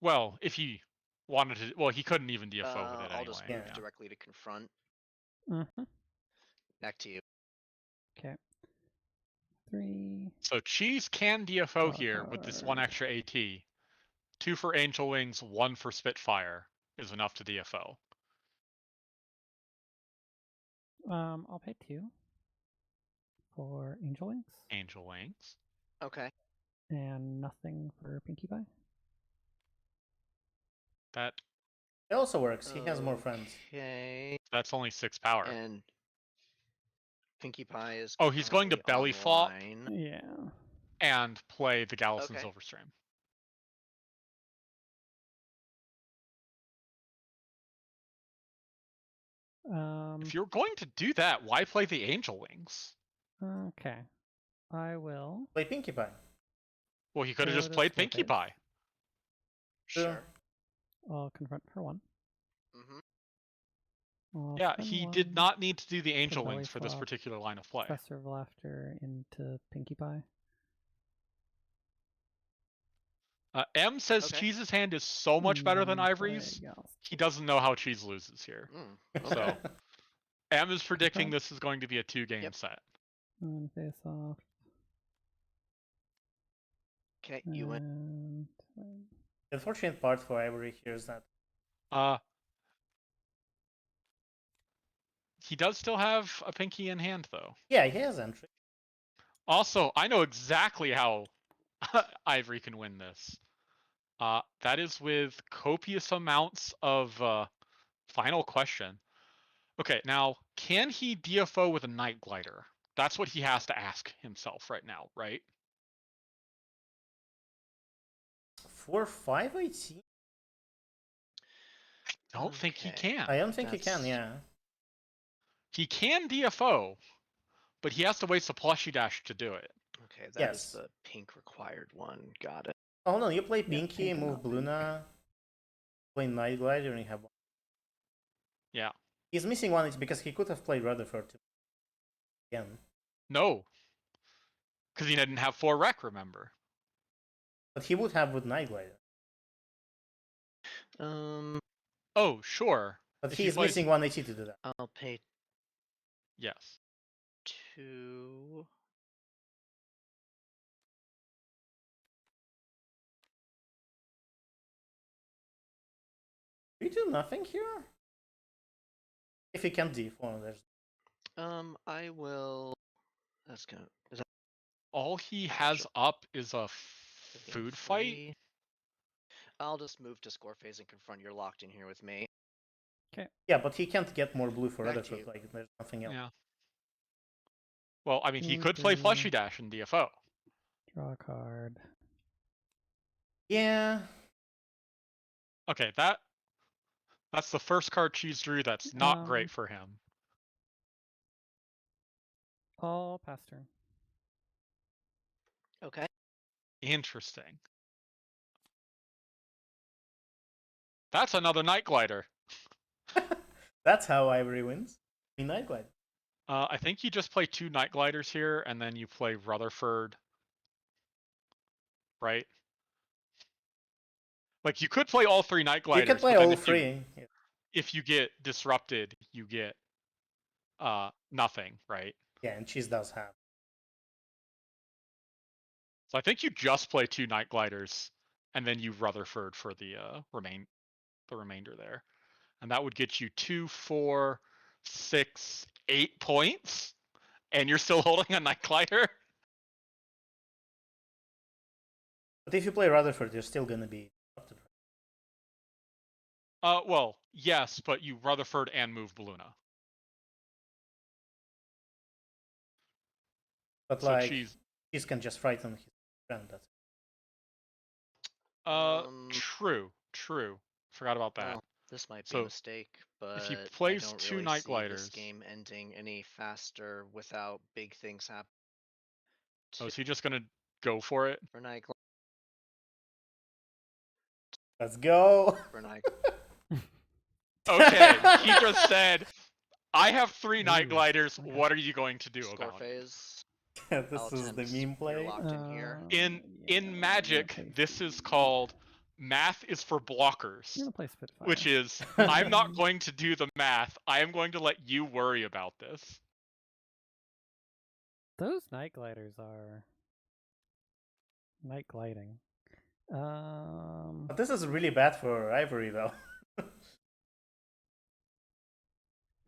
Well, if he wanted to, well, he couldn't even DFO with it I'll anyway. just move Yeah. directly to confront. Mhm. Back to you. Okay. 3. So Cheese can DFO Draw a here with this 1 card. extra AT. 2 for Angel Wings, 1 for Spitfire is enough to DFO. I'll pay 2 for Angel Wings Angel Wings. Okay. and nothing for Pinkie Pie. That It also works. He has more friends. Okay. that's only 6 power. And Pinkie Pie is. Oh, he's going to currently belly flop online. Yeah. and play the Gallison Okay. Silverstream. If you're going to do that, why play the Angel Wings? Okay. I will. Play Pinkie Pie. Well, he could have Go just to played Pinkie Scorpius. Pie. Sure. I'll confront for 1. Mm-hmm. I'll Yeah, spend he 1 did not need to do the to Angel belly Wings for this flop particular line of play. Professor of Laughter into Pinkie Pie. M says Okay. Cheese's hand is so much better than And Ivory's. play Gals. He doesn't know how Cheese loses here. Mm, So okay. M is predicting Confront. this is going to be a 2-game Yep. set. And face off. Okay, you win. And The unfortunate part for Ivory here is that He does still have a Pinky in hand, though. yeah, he has entry. Also, I know exactly how Ivory can win this. That is with copious amounts of final question. Okay, now, can he DFO with a Night Glider? That's what he has to ask himself right now, right? 4-5 AT? Don't think he Okay. can. I don't think he can, That's- yeah. He can DFO, but he has to waste a plushie dash to do it. Okay, that is Yes. the pink required one. Got it. Oh no, you play Yeah, Pinky, pink and move not pink. Luna, play Night Glider, and you have one. Yeah. He's missing one, it's because he could have played Rutherford again. No. Because he didn't have 4 rec, remember? But he would have with Night Glider. Oh, sure. But If he he's plays- missing one AT to do that. I'll pay Yes. 2. We do nothing here? If he can D4, there's... I will. That's gonna. Is that All he has up is a food fight. 3? I'll just move to score phase and confront. You're locked in here with me. Yeah, but he can't get more blue for Back to Rutherford, you. like, there's nothing else. Yeah. Well, I mean, he could play Okay. Fleshy Dash in DFO. draw a card. Yeah, Okay, that's the first card Cheese drew that's not great for him. I'll pass turn. Okay. Interesting. That's another Night Glider. that's how Ivory wins. In Night Glider. I think you just play 2 Night Gliders here, and then you play Rutherford. Right? Like, you could play all 3 Night Gliders. You can play but then all if you- three. If you get disrupted, you get nothing, right? Yeah, and Cheese does have. So I think you just play 2 Night Gliders, and then you Rutherford for the remainder there, and that would get you 2, 4, 6, 8 points, and you're still holding a Night Glider. But if you play Rutherford, you're still gonna be disrupted. Well, yes, but you Rutherford and move Balloona. But So like, cheese. cheese can just frighten his friend. That's True. Forgot about that. Well, this might be a So, mistake, but if he I plays don't 2 really Night see this Gliders. game ending any faster without big things happening. Oh, is he just gonna go for it? For Night Let's go. For Night Okay, he just said, I have 3 Night Ooh, Gliders, okay. what are you going to do Score about it? phase. This I'll is the attempt. meme You're play. locked in here. In yeah, Magic, I'm gonna this is play called math is for I'm blockers, gonna play Spitfire. which is I'm not going to do the math. I am going to let you worry about this. Those night gliders are night gliding. But this is really bad for Ivory, though. I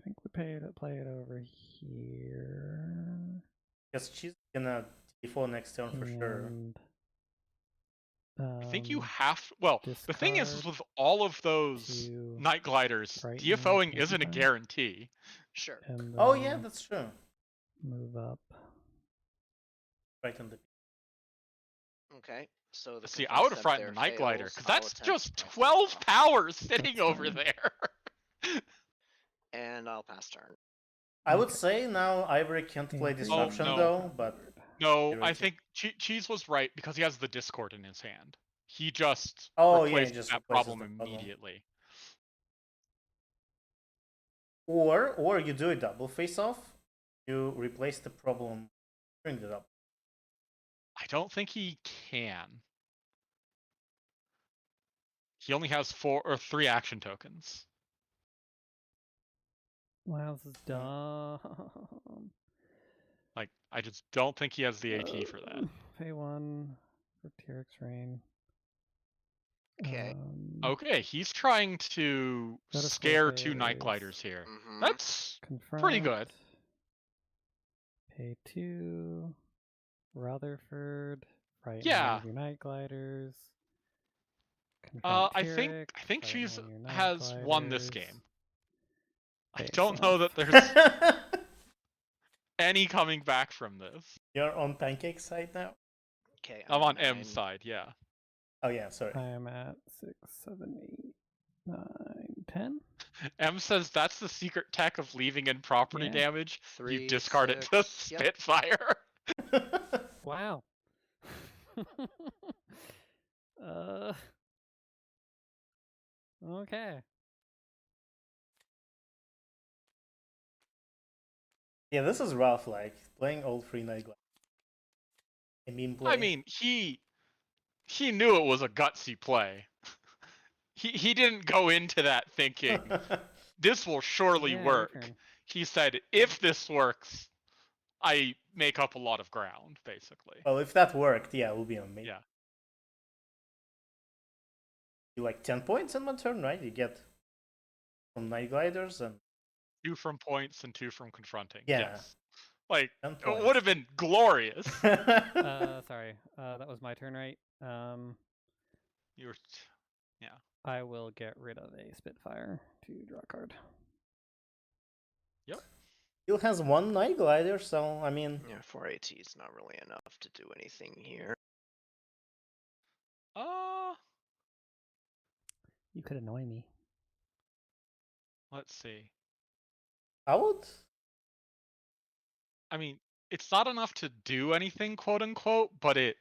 think we play it over here. Because she's gonna default next turn for sure. And, I think you have. Well, the thing is discard with all of those to Night Gliders, frighten DFOing isn't a Amplify. guarantee. Sure. And Oh yeah, then that's true. move up. Right on the. Okay. So the See, I would have confront frightened the there Night Glider, fails. because I'll that's attempt just my third 12 block. power sitting That's over fine. there. And I'll pass turn. I would Okay. say now Ivory can't play Angry Disruption no. though, but No, You're I right. think Cheese was right because he has the Discord in his hand. He just oh yeah, he replaced just that replaces problem the problem. immediately. Or you do a double face off. You replace the problem during the double. I don't think he can. He only has 4 or 3 action tokens. Wow, this is dumb. Like, I just don't think he has the AT for that. Pay 1 for TRX Rain. Okay. Okay, he's trying to Go to scare score 2 Night phase. Gliders here. Mhm. That's Confront. pretty good. Pay 2. Rutherford. Frighten Yeah. one of your Night Gliders. Confront I think Tyrek, Cheese frighten one of your Night has won this Gliders. game. I Face don't know off. that there's any coming back from this. You're on Pancake side now. Okay. I'm on 9. M's side, yeah. Oh yeah, sorry. I am at 6, 7, 8, 9, 10. M says that's the secret tech of leaving in property Yeah. damage. 3, You discard it to 6, yep. Spitfire. Wow. Okay. Yeah, this is rough. Like playing all 3 Night Gliders. I mean, play. I mean, he knew it was a gutsy play. He didn't go into that thinking this will surely Yeah, your work. turn. He said if this works, I make up a lot of ground, basically. well, if that worked, yeah, it would be amazing. Yeah. You like 10 points in one turn, right? You get from Night Gliders and 2 from points and 2 from confronting. Yeah. Yes. Like, 10 it points. would have been glorious. Sorry. That was my turn, right? You were, yeah. I will get rid of a Spitfire to draw a card. Yep. Still has 1 Night Glider, so I mean, Yeah, 4 AT is not really enough to do anything here. You could annoy me. Let's see. I would. I mean, it's not enough to do anything, quote unquote, but it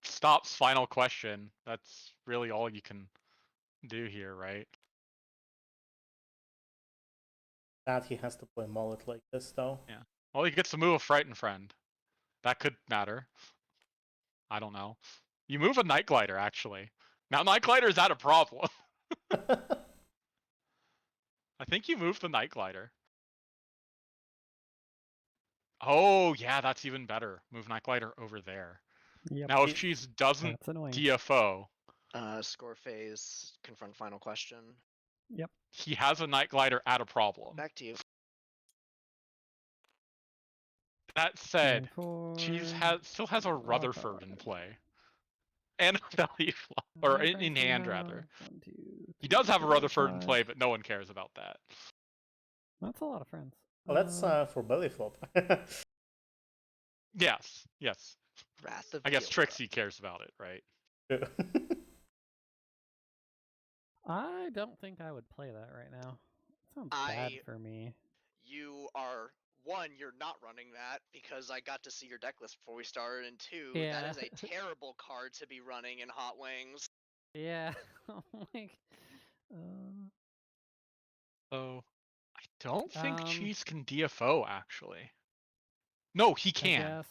stops final question. That's really all you can do here, right? That he has to play Mullet like this, though. Yeah. Well, he gets to move a Frightened Friend. That could matter. I don't know. You move a Night Glider, actually. Now Night Glider is at a problem. I think you moved the Night Glider. Oh, yeah, that's even better. Move Night Glider over there. Yep. Now, if Cheese doesn't That's annoying. DFO, Score phase, confront final question. Yep. he has a Night Glider at a problem. Back to you. That said, Turn Cheese four, still has a draw Rutherford in card. play. And a belly flop, How or many friends in do you hand, have? rather. 1, 2, He does have a Zero Rutherford in five. play, but no one cares about that. That's a lot of friends. Well, that's for belly flop. Yes, yes. Wrath of I guess the Trixie cares about it, right? I don't think I would play that right now. Sounds bad for me. You are one, you're not running that because I got to see your deck list before we started, and two, Yeah. that is a terrible card to be running in Hot Wings. Yeah. Like, So I don't think Um, Cheese can DFO actually. No, he I can, guess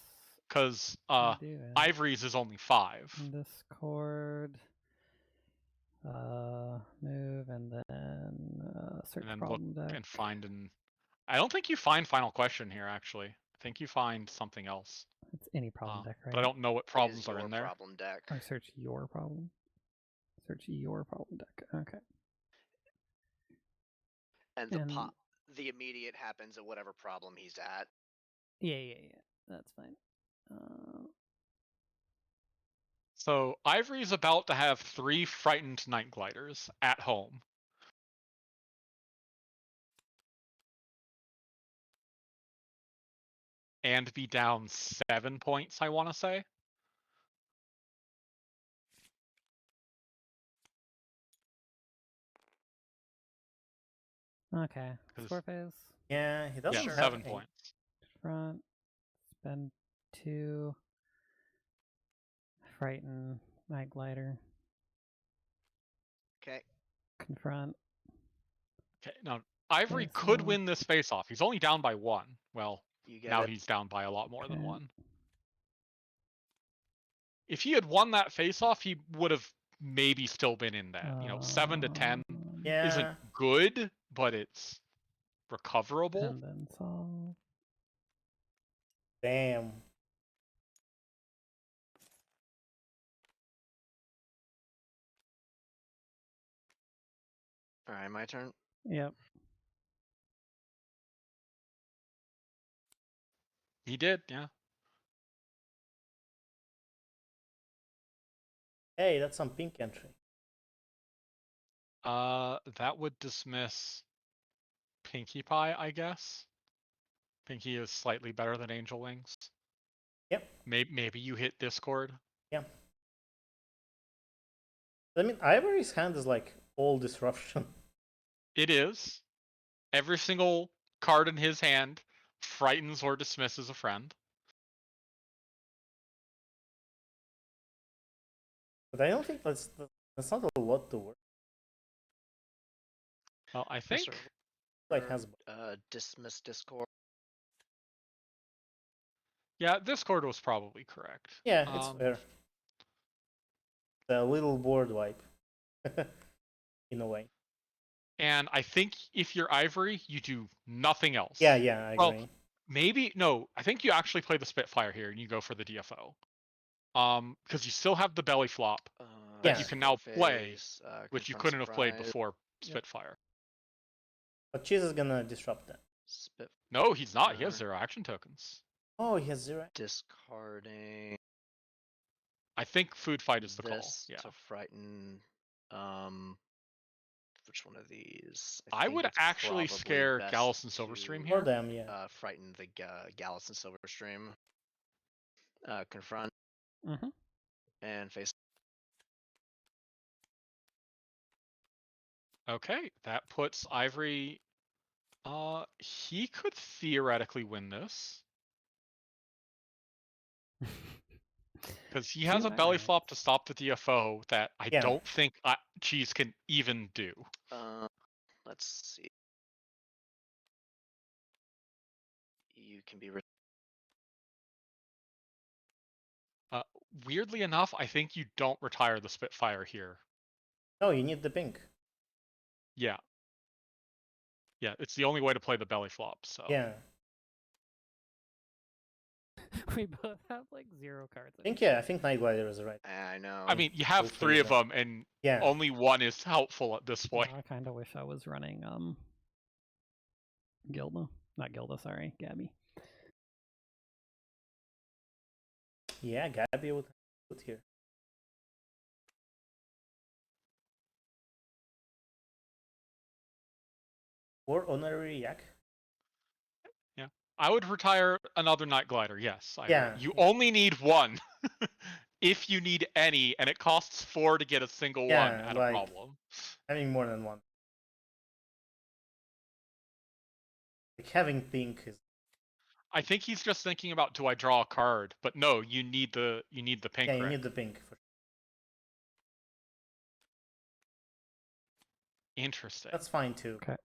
because I do it. Ivory's is only 5. Discord. Move and then search And then problem look deck. and find an. I don't think you find Final Question here actually. I think you find something else. It's any problem deck, right? But I don't know what problems are in there. Problem deck. Or search your problem. Search your problem deck. Okay. And the immediate happens at whatever problem he's at. Yeah. That's fine. So Ivory's about to have 3 frightened Night Gliders at home. And be down 7 points, I want to say. Okay. Score phase. Yeah, he doesn't Yeah, have 7 a- points. Front. Spend 2. Frighten. Night Glider. Okay. Confront. Okay, now Ivory Face could off. win this face-off. He's only down by 1. Well, now it. he's down by a lot more than Okay. 1. If he had won that face-off, he would have maybe still been in that. 7 to 10 Yeah. isn't good, but it's recoverable. And then solve. Damn. Alright, my turn. Yep. He did, yeah. Hey, that's some pink entry. That would dismiss Pinkie Pie, I guess. Pinkie is slightly better than Angel Wings. Yep. Maybe you hit Discord. Yeah. I mean, Ivory's hand is like all disruption. It is. Every single card in his hand frightens or dismisses a friend. But I don't think that's not a lot to work. Well, I think Like has dismiss Discord. yeah, Discord was probably correct. Yeah, it's fair. The little board wipe. In a way. And I think if you're Ivory, you do nothing else. Yeah, I agree. Well, maybe no. I think you actually play the Spitfire here and you go for the DFO. Because you still have the belly flop that you can now play, which you couldn't have played before Spitfire. But Cheese is gonna disrupt that. No, he's not. He has 0 action tokens. Oh, he has 0. Discarding. I think Food Fight is the call. Yeah. To frighten. Which one of these? I would actually scare Gallus and Silverstream here. Or them, yeah. Frighten the Gallus and Silverstream. Confront. And face. Okay, that puts Ivory. He could theoretically win this. Because he has a belly flop to stop the DFO that I don't think Cheese can even do. Let's see. You can be. Weirdly enough, I think you don't retire the Spitfire here. No, you need the pink. Yeah. Yeah, it's the only way to play the belly flop, so. Yeah. We both have like 0 cards. I think Night Glider is right. I know. I mean, you have 3 of them, and only 1 is helpful at this point. I kind of wish I was running Gilda. Not Gilda, sorry, Gabby. Yeah, Gabby would put here. Or honorary yak. Yeah. I would retire another Night Glider, yes. Yeah. You only need one. If you need any, and it costs 4 to get a single one at a problem. Having more than one. Like having pink is. I think he's just thinking about, do I draw a card? But no, you need the pink. Yeah, you right? need the pink for. Interesting. That's fine too. Okay.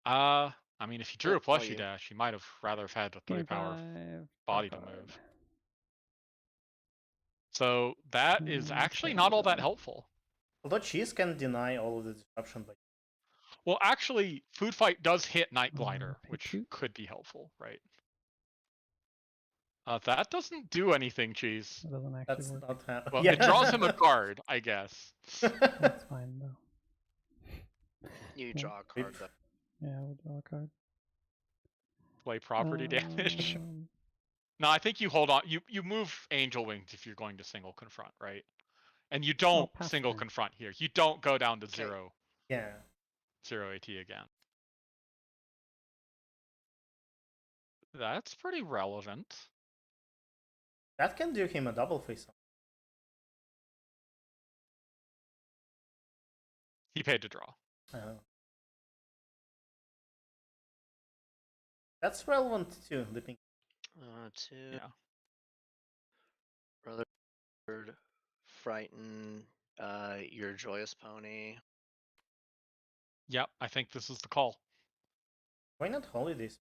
I mean, if you drew a plushie you. dash, you might have rather have had a 3-power 5, body to draw card. move. So that is actually not all that helpful. Although cheese can deny all of the disruption, but Well, actually, Food Fight does hit Night Glider, pay which 2. could be helpful, right? That doesn't do anything, Cheese. That doesn't actually that's work. not how. Well, yeah. it draws him a card, I guess. That's fine though. You Yeah. draw a card though. Yeah, we'll draw a card. Play property damage. No, I think you hold on. You move Angel Wings if you're going to single confront, right? And you don't pass single turn. confront here. You don't go down to Okay. zero Yeah. AT again. That's pretty relevant. That can do him a double face off. He paid to draw. That's relevant too, the pink. 2. Yeah. Brother, frighten your joyous pony. Yep, I think this is the call. Why not holidays?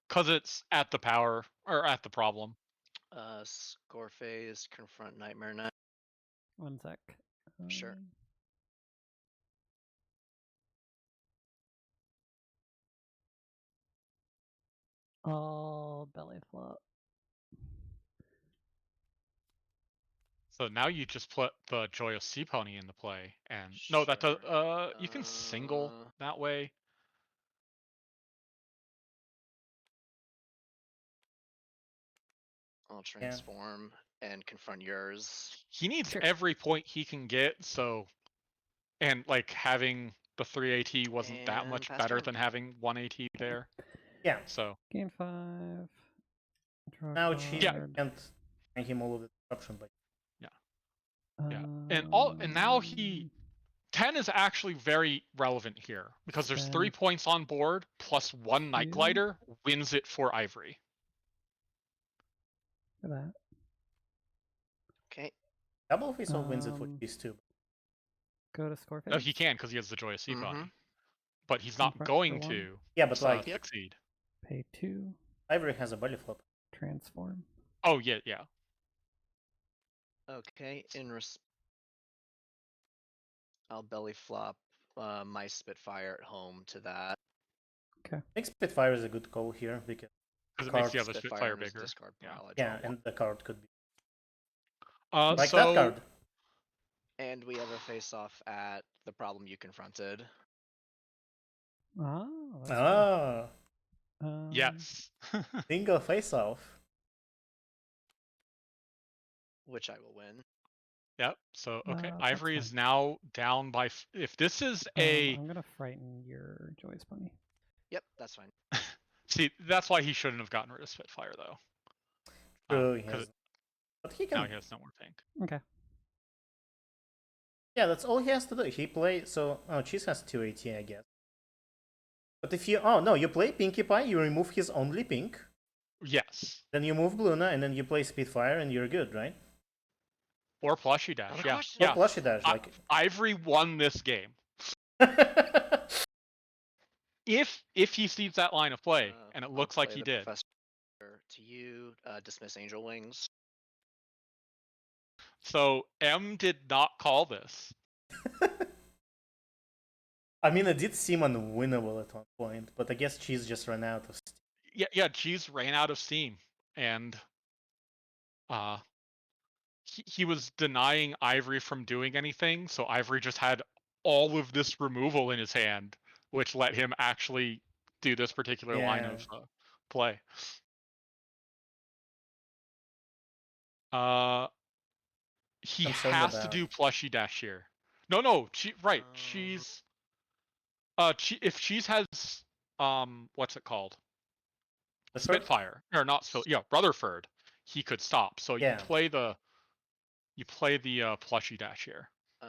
Because it's at the power, or at the problem. Score phase, confront Nightmare Knight. 1 sec. Sure. I'll belly flop. So now you just put the Joyous Sea Pony into play, and no, that does. You can single that way. I'll transform and confront yours. He needs every point he can get, so, and like having the 3 AT wasn't that And much pass better turn. than having 1 AT there. Yeah. So Gain 5. Draw Now card. cheese can't bring him all of the disruption, but yeah, and now 10 is actually very relevant here because there's 3 points on board plus 1 Night Glider wins it for Ivory. Look at that. Okay. double face off wins it for cheese too. Go to score phase. No, he can because he has the Joyous Sea Pony. But he's not going to. Yeah, but like succeed. Pay 2. Ivory has a belly flop. Transform. Oh yeah, yeah. Okay, I'll belly flop my Spitfire at home to that. Okay. I think Spitfire is a good call here because it makes the other Spitfire bigger. Yeah, and the card could be like that card. And we have a face off at the problem you confronted. Oh. Yes. Single face off. Which I will win. Yep. So okay, Ivory is now down by. If this is I'm gonna frighten your Joyous Pony. Yep, that's fine. See, that's why he shouldn't have gotten rid of Spitfire though. True, but he can. Now he has no more pink. Okay. Yeah, that's all he has to do. He plays. So cheese has 2 AT, I guess. But if you you play Pinkie Pie, you remove his only pink. Yes. Then you move Luna, and then you play Spitfire, and you're good, right? Or Plushie Dash, yeah. Or Plushie Dash, like Ivory won this game. If he sees that line of play, and it looks like he did. To you, dismiss Angel Wings. So M did not call this. I mean, it did seem unwinnable at one point, but I guess Cheese just ran out of steam. Yeah, Cheese ran out of steam, and he was denying Ivory from doing anything, so Ivory just had all of this removal in his hand, which let him actually do this particular line of play. He has to do Plushie Dash here. No, she's If Cheese has what's it called? The third? Spitfire or not Spitfire? Yeah, Rutherford. He could stop. So Yeah. you play the plushie dash here.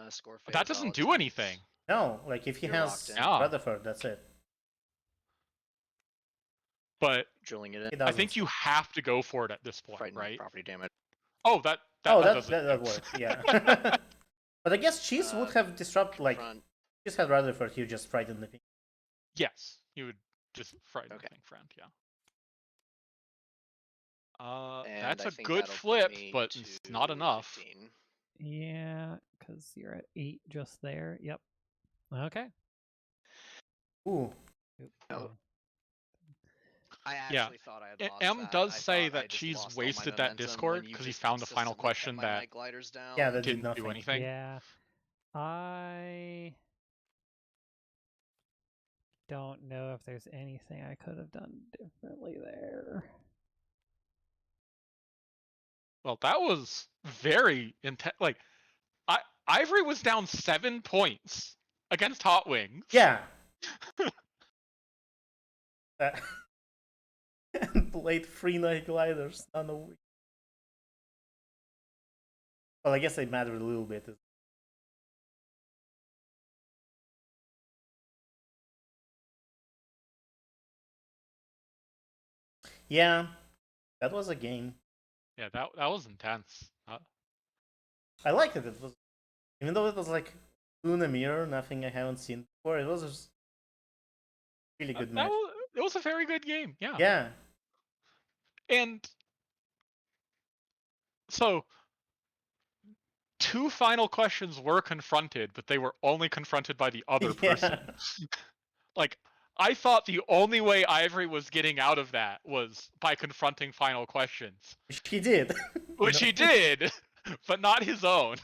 Score phase. That doesn't all do attempts. anything. No, like if he You're locked has in. Yeah. Rutherford, that's it. But Drilling it He in. doesn't. I think you have to go for it at this point, Frightened right? property damage. Oh, that that works. Yeah. But I guess Cheese would have disrupt like Front. Cheese had Rutherford. You just frightened the pink. Yes, you would just frighten Okay. the pink friend. Yeah. And That's I a think good that'll put flip, me but to it's not enough. 15. Yeah, because you're at 8 just there. Yep. Okay. Ooh. Oop, Oh. wrong. I Yeah. actually thought I had lost M that. does I say thought I that just she's lost all my wasted that momentum Discord when you because he just found a final consistently kept question my that night gliders down. Yeah, that did didn't nothing. do anything. Yeah. I don't know if there's anything I could have done differently there. Well, that was very intense. Like, Ivory was down 7 points against Hot Wings. Yeah. And played 3 night gliders. None of which. Well, I guess they mattered a little bit. Yeah, that was a game. Yeah, that was intense. I liked it. It was, even though it was like Luna Mirror, nothing I haven't seen before. It was a really good match. It was a very good game. Yeah. Yeah. And so 2 final questions were confronted, but they were only confronted by the other person. Like, I thought the only way Ivory was getting out of that was by confronting final questions. Which he did. Which he did, but not his own.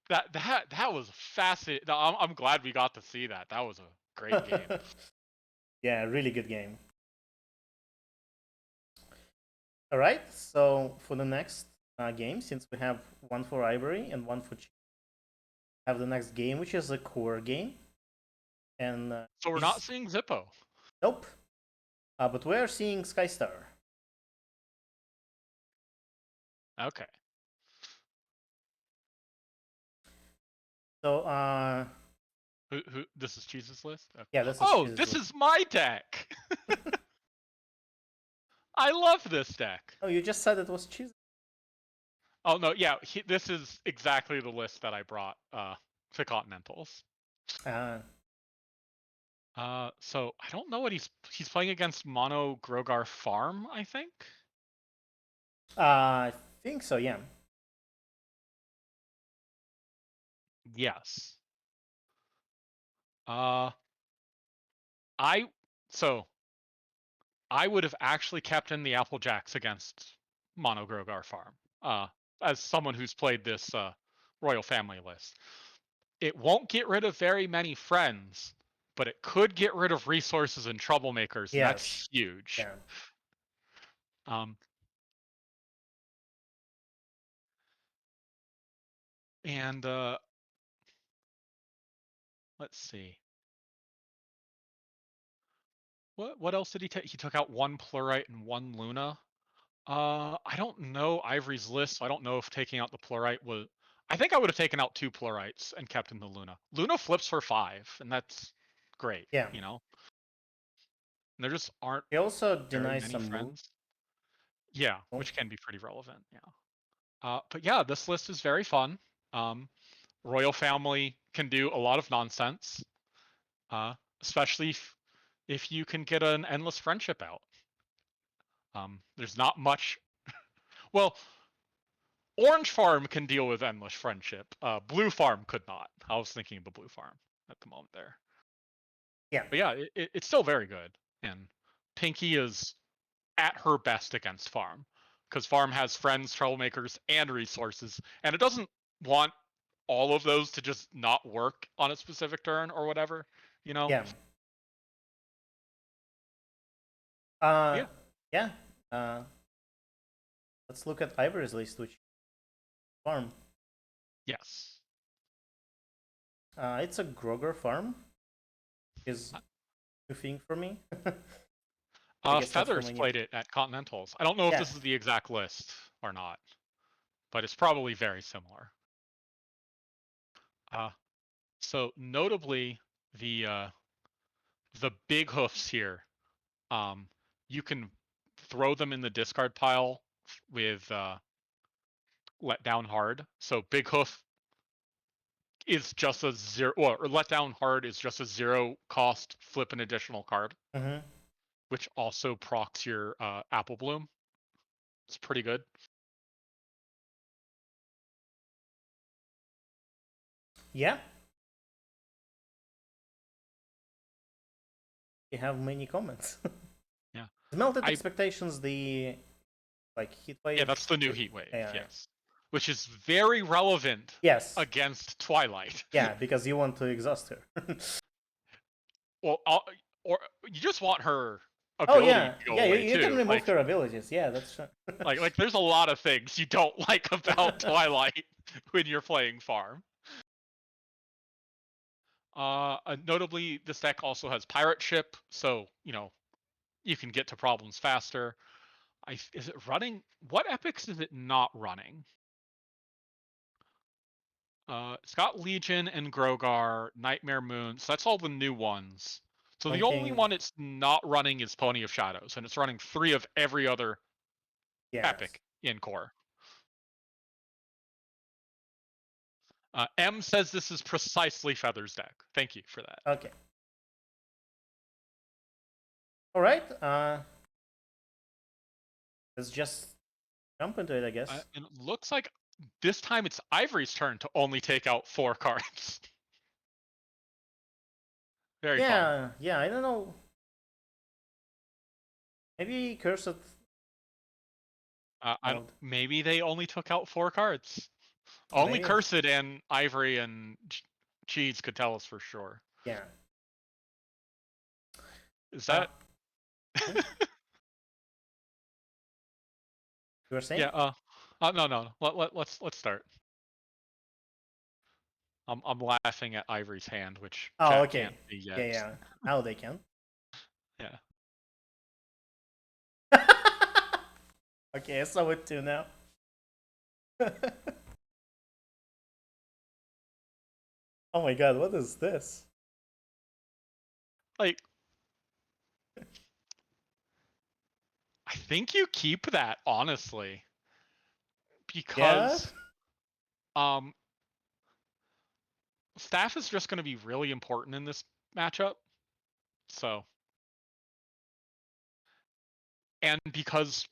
That was fascinating. I'm glad we got to see that. That was a great game. Yeah, really good game. All right, so for the next game, since we have one for Ivory and one for Cheese, have the next game, which is a core game. And so we're not seeing Zippo. Nope. But we're seeing Skystar. Okay. So who this is Cheese's list? Okay. Yeah, this is Oh, this is my deck. I love this deck. Oh, you just said it was Cheese. Oh no, yeah, this is exactly the list that I brought to Continentals. So I don't know what he's playing against Mono Grogar Farm, I think. I think so, yeah. Yes. I would have actually kept in the Applejacks against Mono Grogar Farm. As someone who's played this Royal Family list. It won't get rid of very many friends, but it could get rid of resources and troublemakers, and that's huge. Yeah. And let's see. What else did he take? He took out 1 Plurite and 1 Luna. I don't know Ivory's list, so I don't know if taking out the Plurite was. I think I would have taken out 2 Plurites and kept in the Luna. Luna flips for 5, and that's great. Yeah. You know. And there just aren't. He also very denies many some friends. moves. Yeah, which can be pretty relevant. Yeah. But yeah, this list is very fun. Royal Family can do a lot of nonsense, especially if you can get an endless friendship out. There's not much. Well, Orange Farm can deal with endless friendship. Blue Farm could not. I was thinking of the Blue Farm at the moment there. Yeah. But yeah, it's still very good. And Pinky is at her best against Farm. Because Farm has friends, troublemakers, and resources. And it doesn't want all of those to just not work on a specific turn or whatever. You know? Yeah. Yeah. Let's look at Ivory's list, which Farm. Yes. It's a Groger farm. Is new thing for me. I guess that's Feathers from played it at Continentals. I don't know if Yeah. this is the exact list or not, but it's probably very similar. So notably, the big hoofs here, you can throw them in the discard pile with let down hard. So big hoof is just a zero, or let down hard is just a 0 cost flip an additional card, which also procs your Apple Bloom. It's pretty good. Yeah. We have many comments. Yeah. Melted Expectations, the heat wave. Yeah, that's the new heat wave. Yeah. Yes, which is very relevant. Yes. Against Twilight. Yeah, because you want to exhaust her. Well, or you just want her ability to go away you too. can remove her abilities. Yeah, that's true. like there's a lot of things you don't like about Twilight when you're playing farm. Notably, this deck also has Pirate Ship, so you can get to problems faster. Is it running? What epics is it not running? It's got Legion and Grogar, Nightmare Moon, so that's all the new ones. So the only one it's not running is Pony of Shadows, and it's running 3 of every other epic in core. M says this is precisely Feather's deck. Thank you for that. Okay. All right. Let's just jump into it, I guess. And it looks like this time it's Ivory's turn to only take out 4 cards. Very fun. Yeah, I don't know. Maybe Cursed. Maybe they only took out 4 cards. Only Cursed and Ivory and Cheese could tell us for sure. Yeah. Is that? You were saying? Yeah. No. Let's start. I'm laughing at Ivory's hand, which chat can't see yet. Yeah. Now they can. Yeah. Okay, I saw it too now. Oh my god, what is this? Like, I think you keep that, honestly. Because Staff is just going to be really important in this matchup. So, and because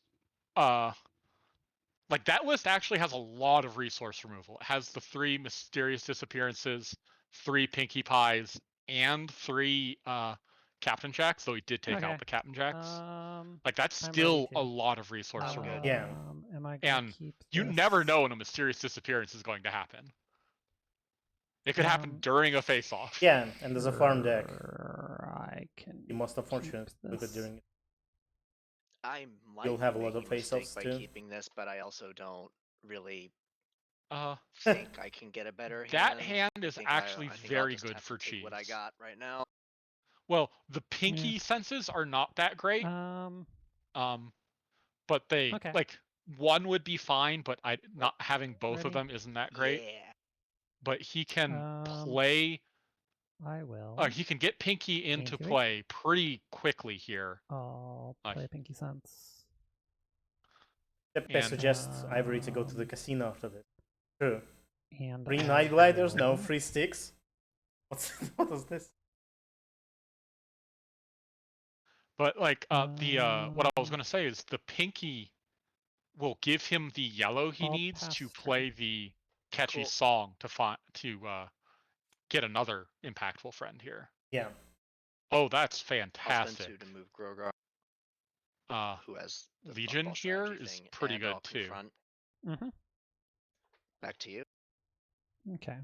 like that list actually has a lot of resource removal. It has the 3 mysterious disappearances, 3 Pinkie Pies, and 3 Captain Jacks, though he did take out the Captain Jacks. Like that's still a lot of resource removal. Yeah. Am I gonna keep this? You never know when a mysterious disappearance is going to happen. It could happen during a face-off. Yeah, and there's a farm deck. I can. You most unfortunate with it during. I might You'll have a lot of face-offs by keeping this, but I also don't really think I can get a better hand. That hand is actually very good for Cheese. What I got right now. Well, the Pinkie senses are not that great. But they like one would be fine, but not having both of them isn't that great. Yeah. But he can play. I will. He can get Pinkie into play pretty quickly here. I'll play Pinkie Sense. I suggest Ivory to go to the casino after this. True. And free Night Gliders, no free sticks. What is this? But like what I was gonna say is the Pinkie will give him the yellow he needs to play the catchy song to get another impactful friend here. Yeah. Oh, that's fantastic. To move Grogar. Who has Legion here is pretty good too. Back to you. Okay.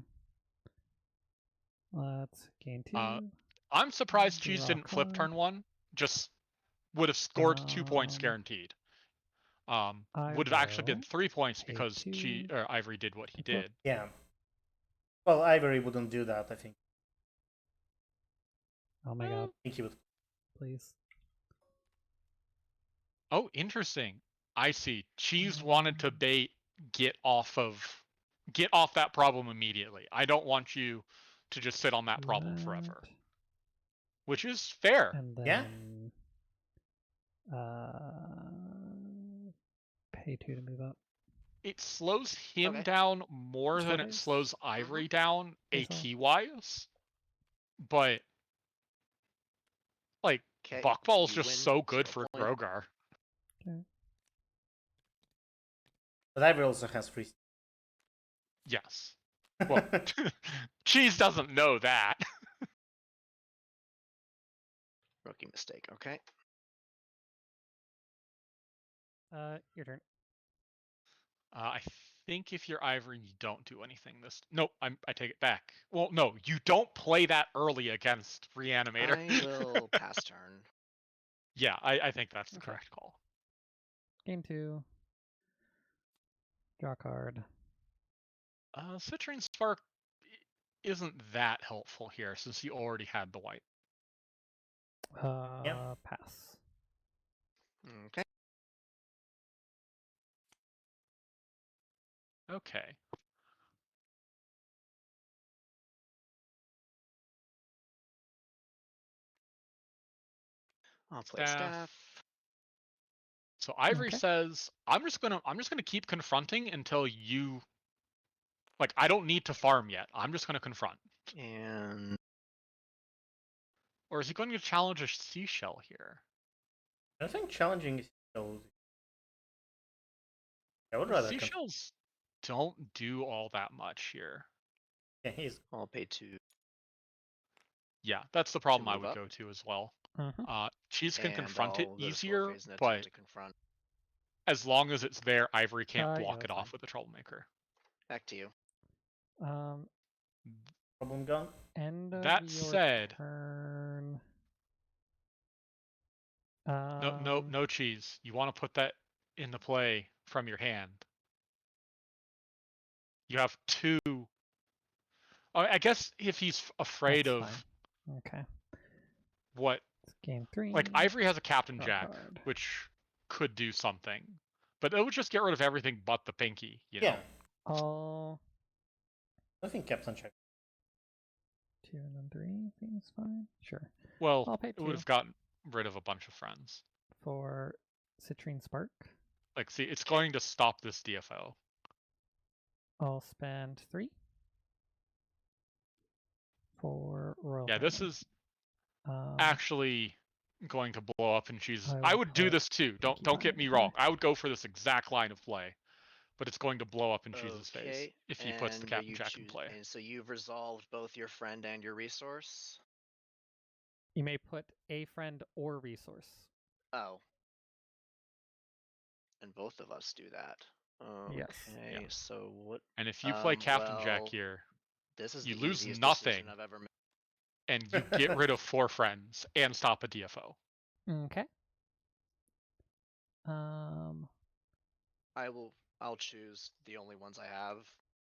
Let's gain 2. I'm surprised Cheese didn't flip turn 1. Just would have scored 2 points guaranteed. Would have actually been 3 points because Ivory did what he did. Yeah. Well, Ivory wouldn't do that, I think. Oh my god, I think he would. please. Oh, interesting. I see. Cheese wanted to bait get off that problem immediately. I don't want you to just sit on that problem forever. That, Which is fair. and Yeah. then pay 2 to move up. It slows him Okay. down more than it Scorpius? slows Ivory down Face off. AT wise. But like Okay. Buckball's you just win so good 0 for point. Grogar. Okay. But Ivory also has free. Yes. Well, Cheese doesn't know that. Rookie mistake. Okay. Your turn. I think if you're Ivory, you don't do anything this. Nope, I take it back. Well, no, you don't play that early against Reanimator. I will pass turn. Yeah, I think that's the Okay. correct call. Game 2. Draw a card. Citrine Spark isn't that helpful here since you already had the white. Pass. Okay. Okay. I'll play staff. So Ivory Okay. says, I'm just gonna keep confronting until you like I don't need to farm yet. I'm just gonna confront. And Or is he going to challenge a seashell here? I think challenging is so. I would The rather. seashells don't do all that much here. Yeah, he's. I'll pay 2. Yeah, that's the problem I move would up. go to as well. Mm-hmm. Cheese can And confront it I'll go to easier, Score phase and but attempt to confront. as long as it's there, Ivory can't Yeah, block that's it off fine. with a troublemaker. Back to you. Problem gone. End of That your said, turn. no cheese. You want to put that into play from your hand. You have 2. I guess if he's afraid That's of fine. Okay. what, It's game 3. like Ivory has a Captain Draw Jack, card. which could do something, but it would just get rid of everything but the pinky. You know? Yeah. I think Captain Check. 2 and then 3 seems fine. Sure. Well, I'll pay it would 2 have gotten rid of a bunch of friends. for Citrine Spark. Like, see, it's going to stop this DFO. I'll spend 3 for Royal Yeah, this Family. is actually going to blow up in Cheese's. I I will would do put this too. Don't Pinkie get Pie me in wrong. here. I would go for this exact line of play, but it's going to blow up in Cheese's face Okay. if he puts the And Captain you Jack in play. And so you've resolved both your friend and your resource? You may put a friend or resource. Oh. And both of us do that. Okay, Yes. Yeah. so what? And if you play Captain Jack well, here, this is you the lose easiest nothing, decision I've ever made. and you get rid of 4 friends and stop a DFO. Okay. I'll choose the only ones I have.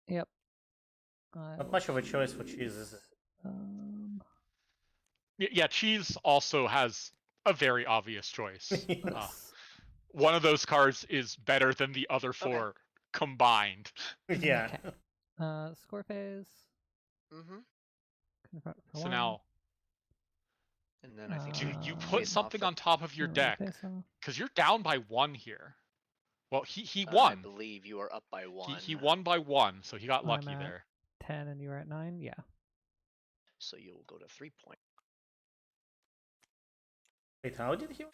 Yep. Not much of a choice for Cheese, is it? Yeah, Cheese also has a very obvious choice. Let's- One of those cards is better than the other 4 combined. Yeah. Okay. Score phase. Mm-hmm. Confront for So 1. now, And then I think do we you face put off something for- on top of your deck? Face off. Because you're down by 1 here. Well, he I won. believe you are up by 1. He won by 1, so he got I'm lucky at there. 10 and you're at 9? Yeah. So you will go to 3 point. Wait, how did he?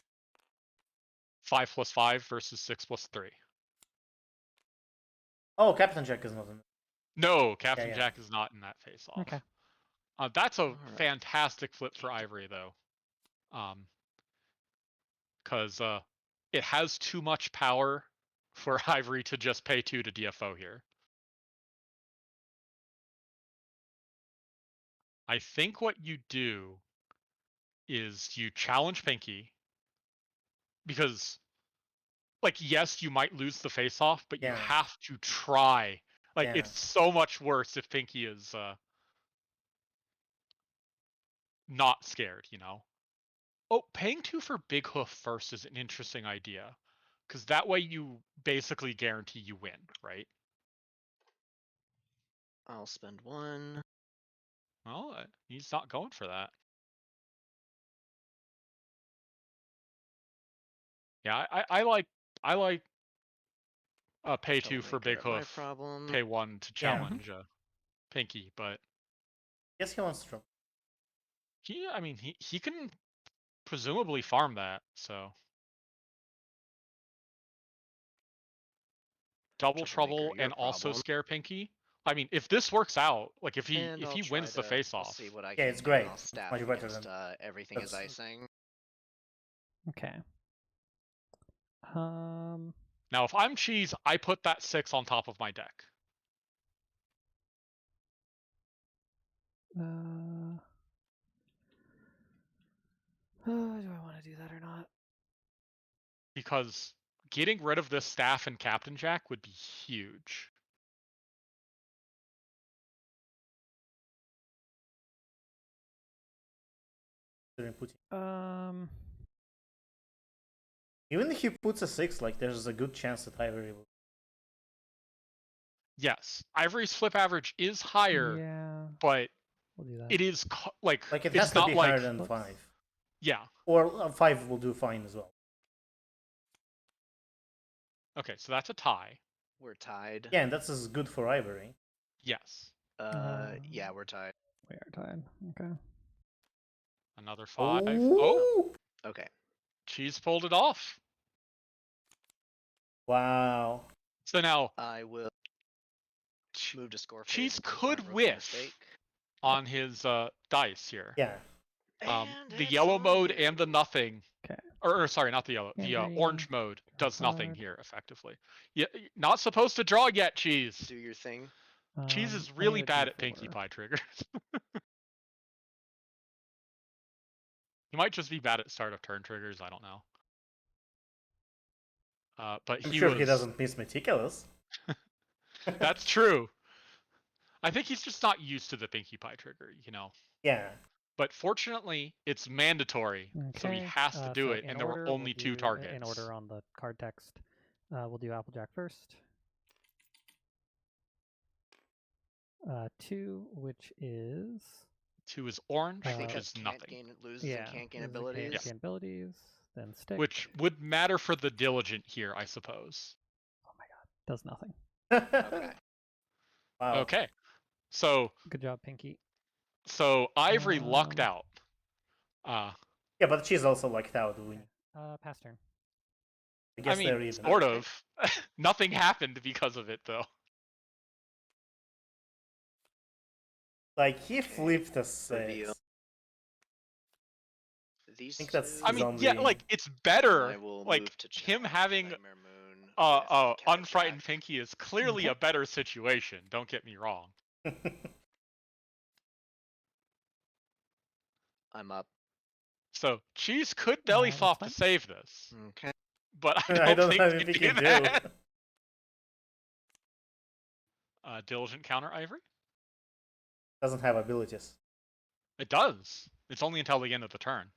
5 plus 5 versus 6 plus 3. Oh, Captain Jack is not in. No, Captain yeah. Jack is not in that face-off. Okay. That's a Alright. fantastic flip for Ivory, though. Because it has too much power for Ivory to just pay 2 to DFO here. I think what you do is you challenge Pinky, because, like, yes, you might lose the face-off, but you Yeah. have to try. Like, Yeah. it's so much worse if Pinky is not scared, you know? Oh, paying 2 for Big Hoof first is an interesting idea. Because that way you basically guarantee you win, right? I'll spend 1. Well, he's not going for that. Yeah, I like pay 2 for Troublemaker Big at my Hoof, problem. pay 1 to Yeah. challenge Pinky, but Yes, he wants to trouble. I mean, he can presumably farm that, so. Double Troublemaker, trouble your and also problem. scare Pinky. I mean, if this works out, like if he I'll wins the try face I'll off, see what I Yeah, can it's do, great. and I'll It's staff much better against than- everything is that's- icing. Okay. now if I'm Cheese, I put that 6 on top of my deck. Do I want to do that or not? Because getting rid of this staff and Captain Jack would be huge. Even if he puts a 6, like there's a good chance that Ivory will. Yes, Ivory's flip average is higher, Yeah, but we'll do that. it is like Like it it's has to not be like higher than Whoops. 5. yeah. Or 5 will do fine as well. Okay, so that's a tie. We're tied. Yeah, and that's as good for Ivory. Yes. Yeah, we're tied. We are tied. Okay. Another 5. Oh! Oh, Okay. Cheese pulled it off. Wow. So now I will move to score phase. Cheese in case I could rookie whiff mistake. on his dice here. Yeah. And The it's yellow on mode you. and the nothing. Okay. Or sorry, not the yellow. The Henry, orange mode draw does nothing card. here effectively. Yeah, not supposed to draw yet, Cheese. Do your thing. Cheese is I need really a bad at D4. Pinkie Pie triggers. He might just be bad at start of turn triggers. I don't know. But I'm he sure was. he doesn't miss Meticulous. That's true. I think he's just not used to the Pinkie Pie trigger, you know. Yeah. But fortunately, it's mandatory, so he Okay, has to do so it, in and there order, were only we'll 2 do, targets. In order on the card text, we'll do Applejack first. 2, which is 2 is orange, I think which that's is nothing. loses and can't gain loses and abilities. Can't gain abilities. Then stick. Which would matter for the diligent here, I suppose. Oh my god, does nothing. Okay. Wow. Okay, so Good job, Pinky. Ivory lucked out. Yeah, but she's also lucked out. Pass turn. I guess they're even. Sort of. Nothing happened because of it, though. Like, he flipped a 6. Review. These I think that's two, I mean, only... yeah, like it's better. I will Like move to him challenge having Nightmare Moon with unfrightened Capjack. Pinky is clearly Okay. a better situation. Don't get me wrong. I'm up. So Cheese could belly That's flop fine. to save this, Okay. but I don't think know they if he do can do. that. Diligent counter Ivory. Doesn't have abilities. It does. It's only until the end of the turn.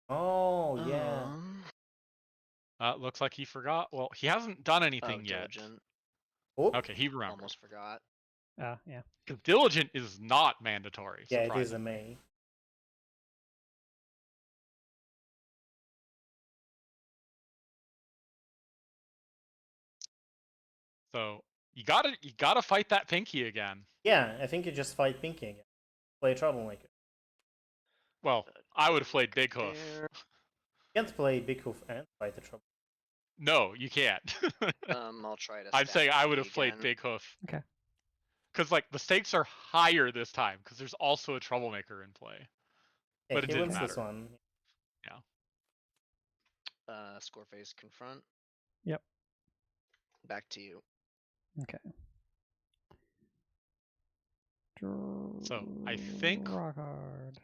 Oh, yeah. Looks like he forgot. Well, he hasn't done anything yet. Diligent. Oh, Okay, he remembered. Almost forgot. Yeah. Because diligent is not mandatory. yeah, it is a surprisingly. May. So you gotta fight that Pinky again. Yeah, I think you just fight Pinky again. Play Troublemaker. Well, I would have played Big Hoof. There. You can't play Big Hoof and fight the Trouble. No, you can't. I'll try to. I'm saying I would have stack played again. Big Hoof. Okay. Because like the stakes are higher this time because there's also a troublemaker in play. Yeah, But it he didn't wins this matter. one. Score phase confront. Yep. Back to you. Okay. So I think. Draw card.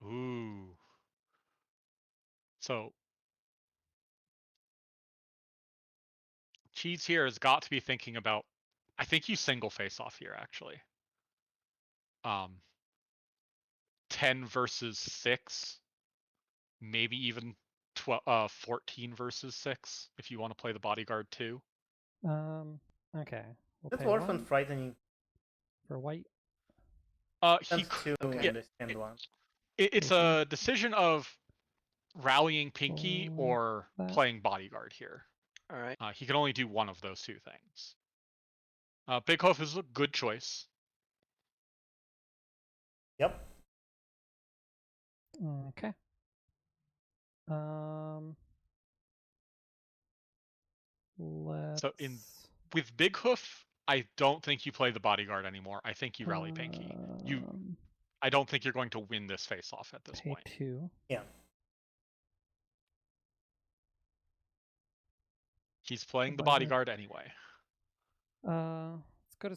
Ooh. So Cheese here has got to be thinking about. I think you single face off here actually. 10 versus 6, maybe even 14 versus 6 if you want to play the bodyguard too. Okay. We'll That's pay worth and 1 frightening. for white. He And two Okay. in this hand one. it's Okay. a decision of rallying Pinky For or that. playing bodyguard here. All right. He can only do one of those two things. Big Hoof is a good choice. Yep. Okay. Let's. So with Big Hoof, I don't think you play the bodyguard anymore. I think you rally Pinky. I don't think you're going to win this face-off at this pay point. 2. Yeah. He's playing the Bodyguard. bodyguard anyway. Let's go to.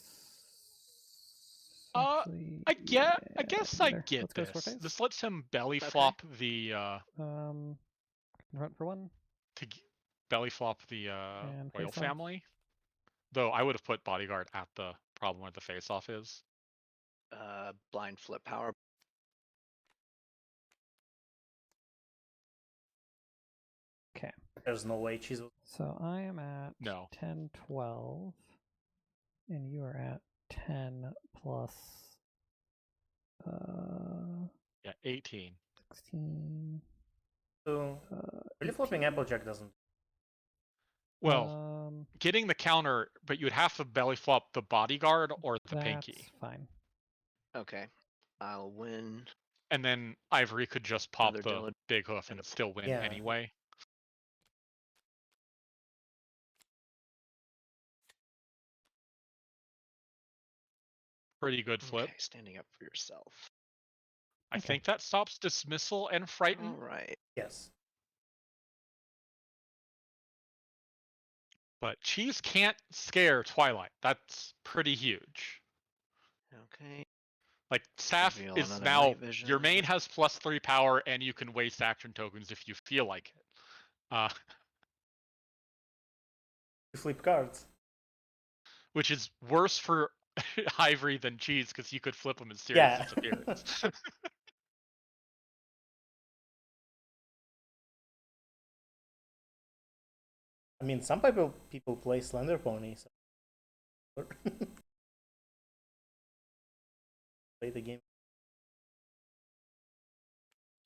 I guess I get Let's go this. Squareface. This lets him belly Okay. flop the Confront for 1. belly flop the And royal face off. family. Though I would have put bodyguard at the problem where the face-off is. Blind flip power. Okay. There's no way Cheese was. So I am at No. 10, 12. And you are at 10 plus. Yeah, 18. 16. So really flipping 18. Applejack doesn't. Well, getting the counter, but you would have to belly flop the bodyguard or the Pinky. That's fine. Okay. I'll win. And then Ivory could just pop Another the diligent Big Hoof and and a- still win Yeah. anyway. Pretty good flip. Okay, standing up for yourself. I Okay. think that stops dismissal and frighten. All right. Yes. But Cheese can't scare Twilight. That's pretty huge. Okay. Like, Saf Reveal is another now, night vision. your main has +3 power and you can waste action tokens if you feel like it. You flip cards. Which is worse for Ivory than Cheese because you could flip him in serious Yeah. disappearance. I mean, some people play Slender Pony. So. Play the game.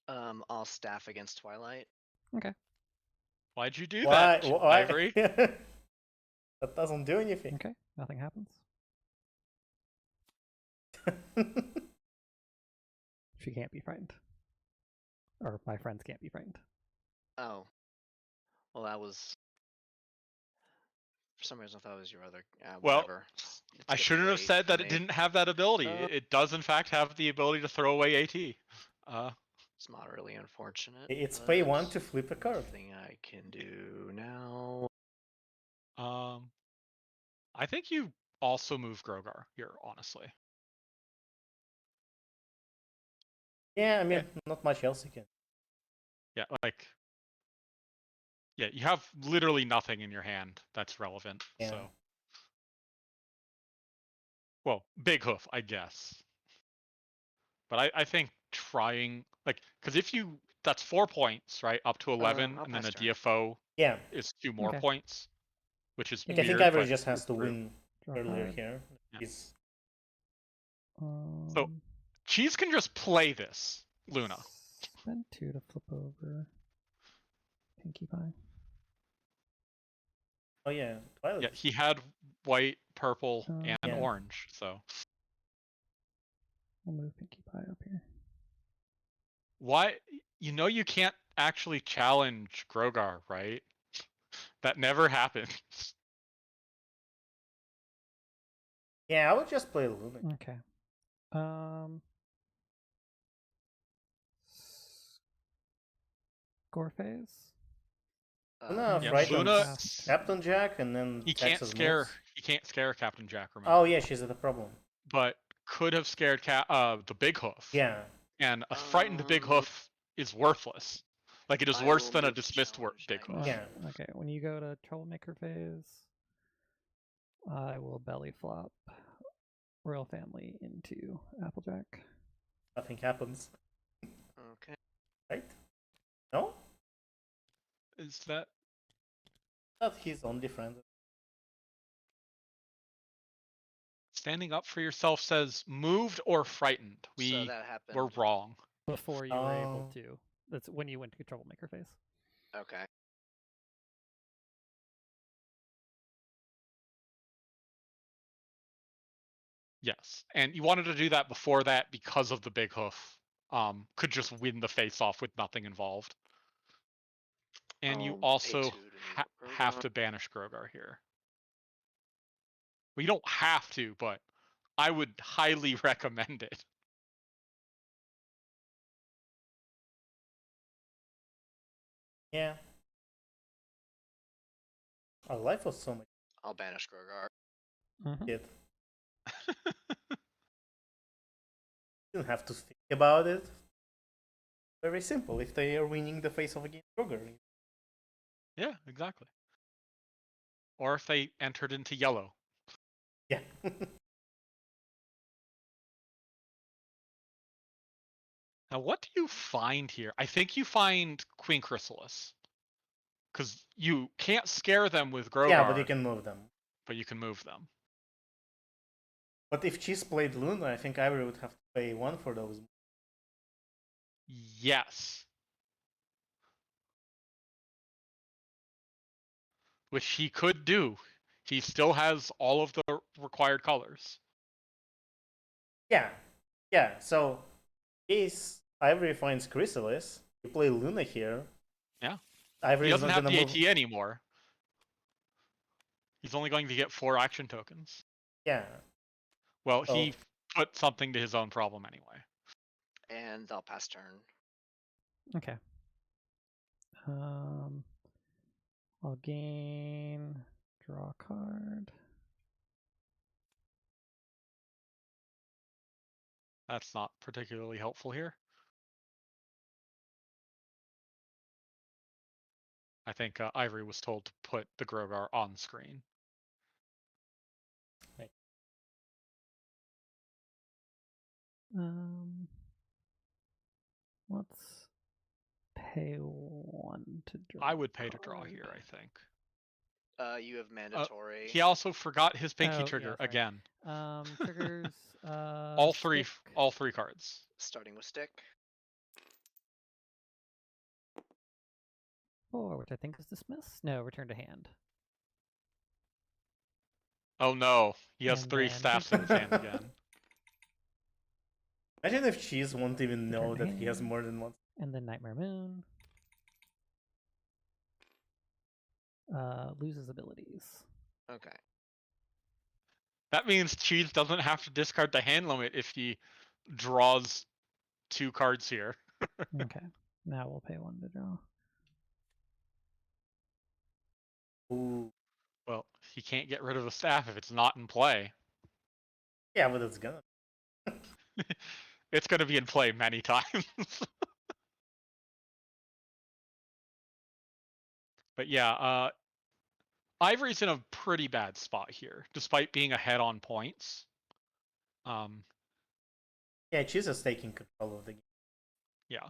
I'll staff against Twilight. Okay. Why'd you do Why? that, Why? Ivory? That doesn't do anything. Okay. Nothing happens. She can't be frightened. Or my friends can't be frightened. Oh. Well, that was. For some reason, I thought it was your other. Well, Whatever. It's I getting shouldn't have late said for that it me. didn't have that ability. It does, in fact, have the ability to throw away AT. It's moderately unfortunate. It's but pay 1 to flip a card. Nothing I can do now. I think you also move Grogar here, honestly. Yeah, I mean, not much else you can. Yeah, like, yeah, you have literally nothing in your hand that's relevant. Yeah. So, well, Big Hoof, I guess. But I think trying, like, because if you, that's 4 points, right? Up to 11, I'll and then pass a turn. DFO Yeah. is 2 more Okay. points, which is Like, weird. I think Ivory but just has it's to true. win Draw earlier card. here. Yeah. He's So Cheese can just play this, Luna. Spend 2 to flip over. Pinkie Pie. oh yeah, Twilight. Yeah, he had white, purple, and Yeah. orange, so. We'll move Pinkie Pie up here. Why? You know you can't actually challenge Grogar, right? That never happens. Yeah, I would just play Luna. Okay. Score phase. Luna Yeah, frightens Luna- Captain Jack and then He can't Texas scare. moves. He can't scare Captain Jack. Remember? Oh yeah, she's the problem. But could have scared the Big Hoof. Yeah. And a frightened Big Hoof is worthless. Like, it is I worse will than a move dismissed challenge Big night Hoof. Yeah. Okay, when you go to Troublemaker phase, I will belly flop Royal Family into Applejack. Nothing happens, Okay. right? No? Is that That's his only friend. standing up for yourself says moved or frightened? So We that happened. were wrong. Before you were able Oh. to. That's when you went to Troublemaker phase. Okay. Yes, and you wanted to do that before that because of the big hoof. Could just win the face off with nothing involved. And you I'll also pay 2 to move have Grogar. to banish Grogar here. Well, you don't have to, but I would highly recommend it. Yeah. Our life was so much I'll banish Grogar. Mm-hmm. shit. You don't have to think about it. Very simple. If they are winning the face off against Kroger. Yeah, exactly. Or if they entered into yellow. Yeah. Now, what do you find here? I think you find Queen Chrysalis. Because you can't scare them with Grogar. Yeah, but you can move them. But you can move them. But if Cheese played Luna, I think Ivory would have to pay 1 for those. Yes. Which he could do. He still has all of the required colors. Yeah. Yeah, so if Ivory finds Chrysalis, you play Luna here. Yeah. Ivory He is doesn't not have gonna the move. AT anymore. He's only going to get 4 action tokens. Yeah. Well, So, he put something to his own problem anyway. And I'll pass turn. Okay. I'll gain, draw a card. That's not particularly helpful here. I think Ivory was told to put the Grogar on screen. Let's pay 1 to draw. I would pay to draw here, I think. You have mandatory. He also forgot his pinky Oh, trigger yeah, sorry. again. Triggers. all three stick. Cards. Starting with stick. 4, which I think is dismiss. No, return to hand. Oh no, he has And 3 then staffs in his hand again. imagine if Cheese won't even know Return to that he has hand. more than one. And then Nightmare Moon. Loses abilities. Okay. That means Cheese doesn't have to discard the hand limit if he draws 2 cards here. Okay. Now we'll pay 1 to draw. Ooh. Well, he can't get rid of the staff if it's not in play. Yeah, but it's gonna. It's going to be in play many times. But yeah, Ivory's in a pretty bad spot here, despite being ahead on points. Yeah, Cheese is taking control of the game. Yeah.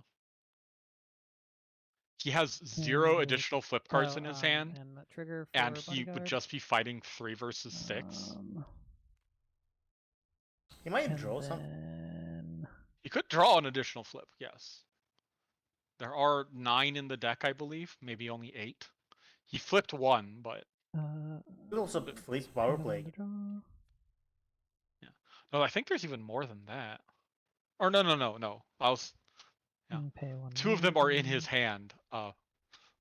He has 0 additional flip cards in his hand, and that trigger for and he bodyguard. would just be fighting 3 versus 6. He might And draw then... something. He could draw an additional flip, yes. There are 9 in the deck, I believe. Maybe only 8. He flipped 1, but... He could also flip power play. Yeah. No, I think there's even more than that. Or no. I was... Yeah. Pay 1 2 of them are in his hand. hand,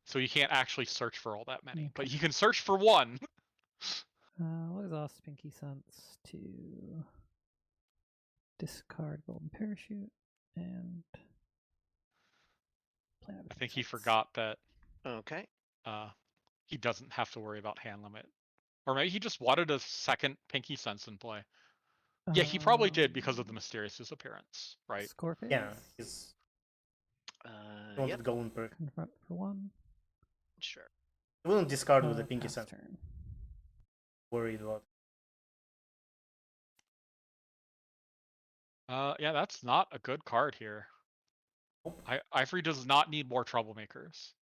so you can't actually search for all that many. Okay. But you can search for 1. We'll exhaust Pinky Sense to discard Golden Parachute and play out I think he Sense. forgot that Okay. he doesn't have to worry about hand limit. Or maybe he just wanted a second Pinky Sense in play. Yeah, he probably did because of the mysterious disappearance, right? Score phase. Yeah, he's wanted Yep. golden per. Confront for 1. Sure. He wouldn't discard with the pinky pass sense. turn. Worried about. Yeah, that's not a good card here. Nope. Ivory does not need more troublemakers.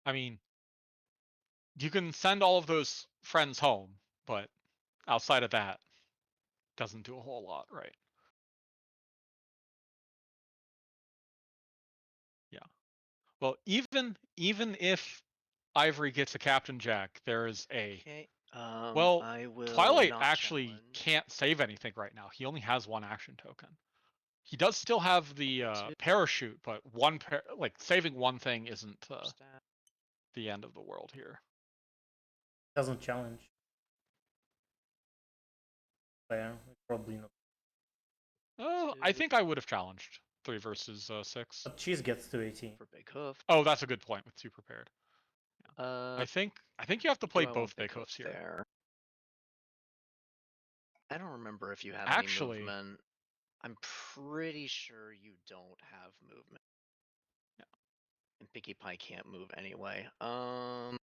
I mean, you can send all of those friends home, but outside of that, doesn't do a whole lot, right? Yeah. Well, even if Ivory gets a Captain Jack, there is a Okay. well, I will Twilight not actually challenge. can't save anything right now. He only has one action token. He does still have the Two. parachute, but like saving one thing isn't Stat. the end of the world here. Doesn't challenge. Fair. Probably not. Oh, I think I would have challenged 3 versus 6. But Cheese gets to 18. For Big Hoof. Oh, that's a good point with 2 prepared. I think you have to play both Big Hoofs here. There. I don't remember if you have Actually, any movement. I'm pretty sure you don't have movement. Yeah. And Pinkie Pie can't move anyway. I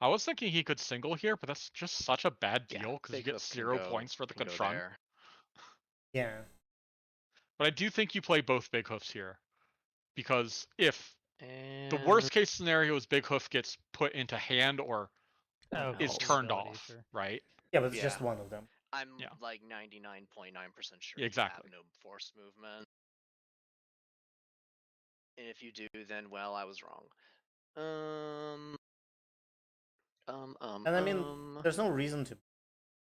was thinking he could single here, but that's just such a bad deal because you get 0 points for the confront. Yeah. But I do think you play both Big Hoofs here. Because if And the worst case scenario is Big Hoof gets put into hand or is turned off, sure. right? Yeah, but it's just one of them. I'm Yeah. like 99.9% sure Yeah, exactly. you have no force movement. And if you do, then well, I was wrong. And I mean, there's no reason to.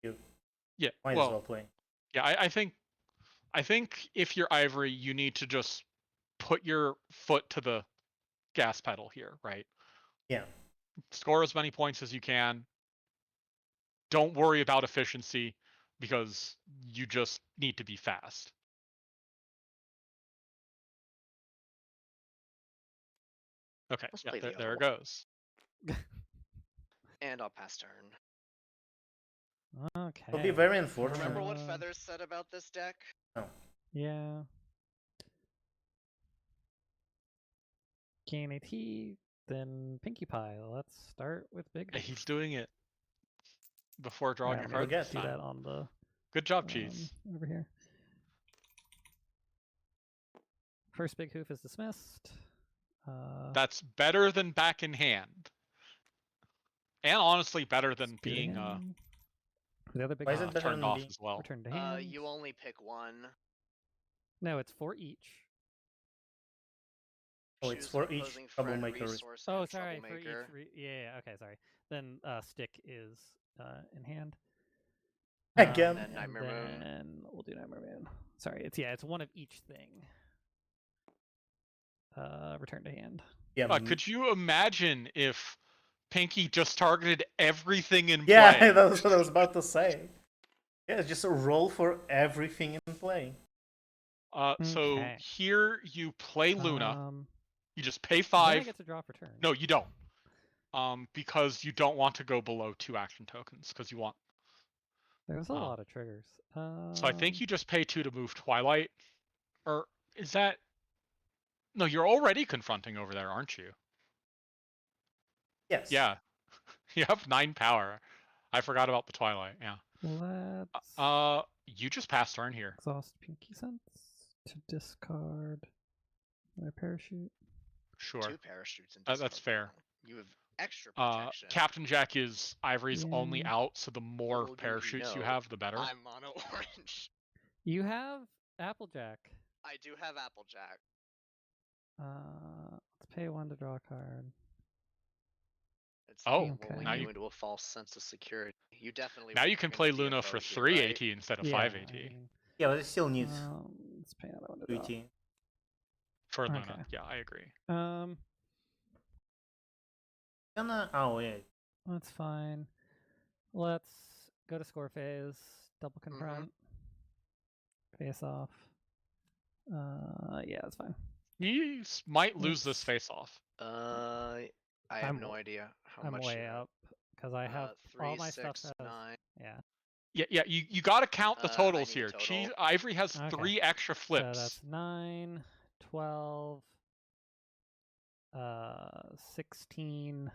You Yeah, might as well play. Yeah, I think if you're Ivory, you need to just put your foot to the gas pedal here, right? Yeah. Score as many points as you can. Don't worry about efficiency because you just need to be fast. Okay, Let's yeah, play the there other it goes. And I'll pass turn. Okay. It'll be very unfortunate. Remember what Feathers said about this deck? No. Yeah. Gain AT, then Pinkie Pie. Let's start with Big Yeah, Hoof. he's doing it before drawing your card. card. Do that on the. Good job, Cheese. Over here. First Big Hoof is dismissed. That's better than back in hand, and honestly better than being the other big Why is it better turned than off as well. Return to hand. You only pick one. No, it's for each. Oh, it's for each troublemaker. Oh, sorry, for each. Yeah, okay, sorry. Then Stick is in hand. Again. And Nightmare Moon. And we'll do Nightmare Moon. Sorry, it's one of each thing. Return to hand. Yeah. Could you imagine if Pinkie just targeted everything in play? Yeah, that's what I was about to say. Yeah, just a roll for everything in play. So here you play Luna. You just pay 5. Then I get to draw for turn. No, you don't. Because you don't want to go below 2 action tokens because you want. There's a lot of triggers. So I think you just pay 2 to move Twilight, or is that? No, you're already confronting over there, aren't you? Yes. Yeah, you have 9 power. I forgot about the Twilight. Yeah. Let's. You just pass turn here. Exhaust Pinkie Sense to discard my parachute. Sure. 2 parachutes and that's fair. You have extra protection. Captain Jack is Ivory's only out, so the more parachutes you have, the better. I'm mono orange. You have Applejack. I do have Applejack. Let's pay 1 to draw a card. It's lulling now you into a false sense of security. You definitely. Now you can play Luna for 3 AT instead of 5 AT. Yeah, but it still needs. Let's pay another 1 to 2 draw. AT. For Luna, yeah, I agree. Oh yeah. That's fine. Let's go to score phase. Double confront. Face off. Yeah, that's fine. You might lose this face off. I have no idea how much. I'm way up because I have 3, all my 6, stuff. 9. Yeah. You got to count the totals here. Total. Ivory has 3 extra flips. So that's 9, 12, 16,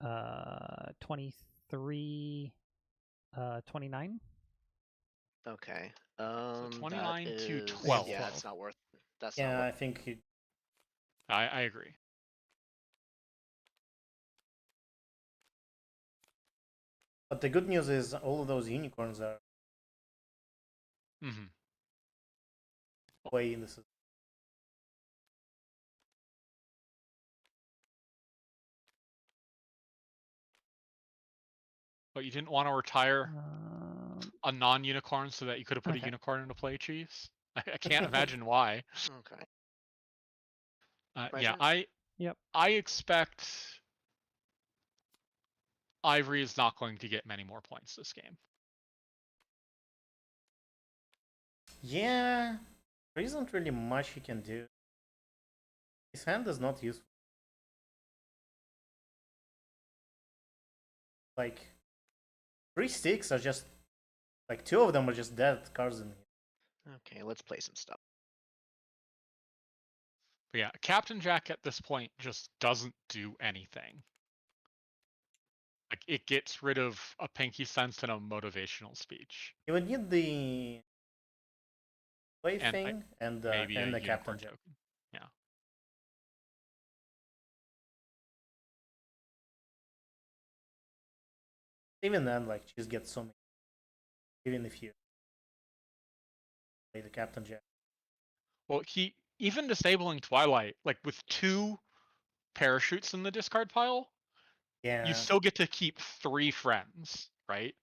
23, 29. Okay. So 29 that to is, 12. Yeah, it's not worth. That's Yeah, not I worth. think you. I agree. But the good news is all of those unicorns are Mm-hmm. way in the system. But you didn't want to retire Um, a non-unicorn so that you could have put a Okay. unicorn into play, Cheese? I can't imagine why. Okay. My Yeah, turn? Yep. I expect Ivory is not going to get many more points this game. Yeah, there isn't really much he can do. His hand is not useful. Like, 3 sticks are just like 2 of them are just dead cards in here. Okay, let's play some stuff. But yeah, Captain Jack at this point just doesn't do anything. Like, it gets rid of a pinky sense and a motivational speech. You would need the play And thing and maybe a the unicorn Captain Jack. token. Yeah. Even then, like, just get so many. Even if you play the Captain Jack. Well, he even disabling Twilight, like with 2 parachutes in the discard pile, Yeah. you still get to keep 3 friends, right?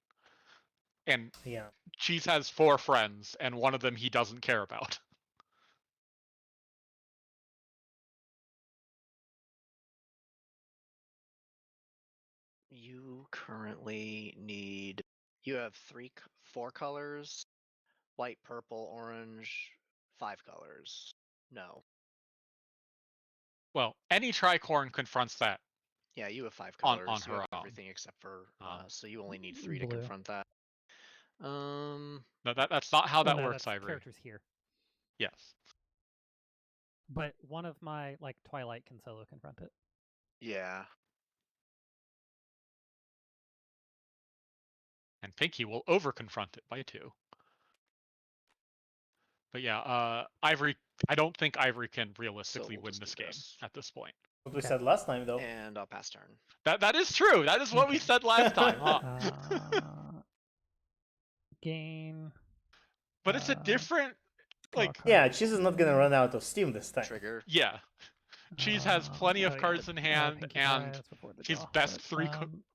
And Yeah. Cheese has 4 friends, and one of them he doesn't care about. You currently need. You have 4 colors: white, purple, orange. 5 colors. No. Well, any tricorn confronts that. Yeah, you have 5 On colors. You her have own. everything except for. So you only need 3 to Blue. confront that. No, that's not how that no, works, that's Ivory. characters here. Yes. But one of my Twilight can solo confront it. Yeah. And Pinky will over confront it by 2. But yeah, Ivory. I don't think Ivory can realistically we'll win just this do game this. at this point. What we Okay. said last time, though. And I'll pass turn. That is true. That is what we Okay. said last time, huh? Gain. But it's a different, like, Yeah, Cheese is not gonna run out of steam this time. Trigger. yeah. Cheese has plenty of yeah, cards in hand, Pinky and Prize before the his draw, best but, 3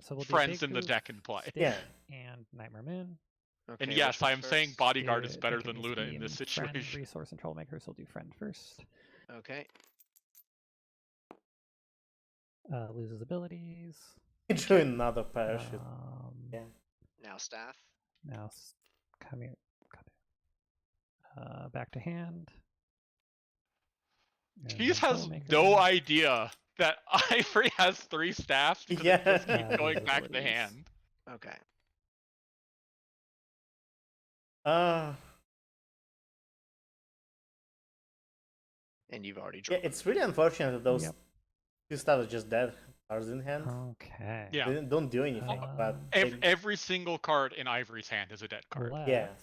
so we'll do friends Big in the Goof, deck in play. Stick, Yeah. and Nightmare Moon. Okay, And yes, I am first? saying Bodyguard is Do better Thinking than Beast Luna in this Beam, Friend, situation. Resource, and Trollmakers. We'll do Friend first. Okay. Loses abilities. Drew another parachute. Yeah. Now staff. Now, come here. Back to hand. And Cheese then has Troublemaker. no idea that Ivory has 3 staffs because it just Yeah. keeps going Loses back to abilities. hand. Okay. And you've already Yeah, drawn. it's really unfortunate that those Yep. 2 stars are just dead cards in hand. Okay. Yeah. They don't do anything, but Every single card in Ivory's hand is a dead card. Yeah.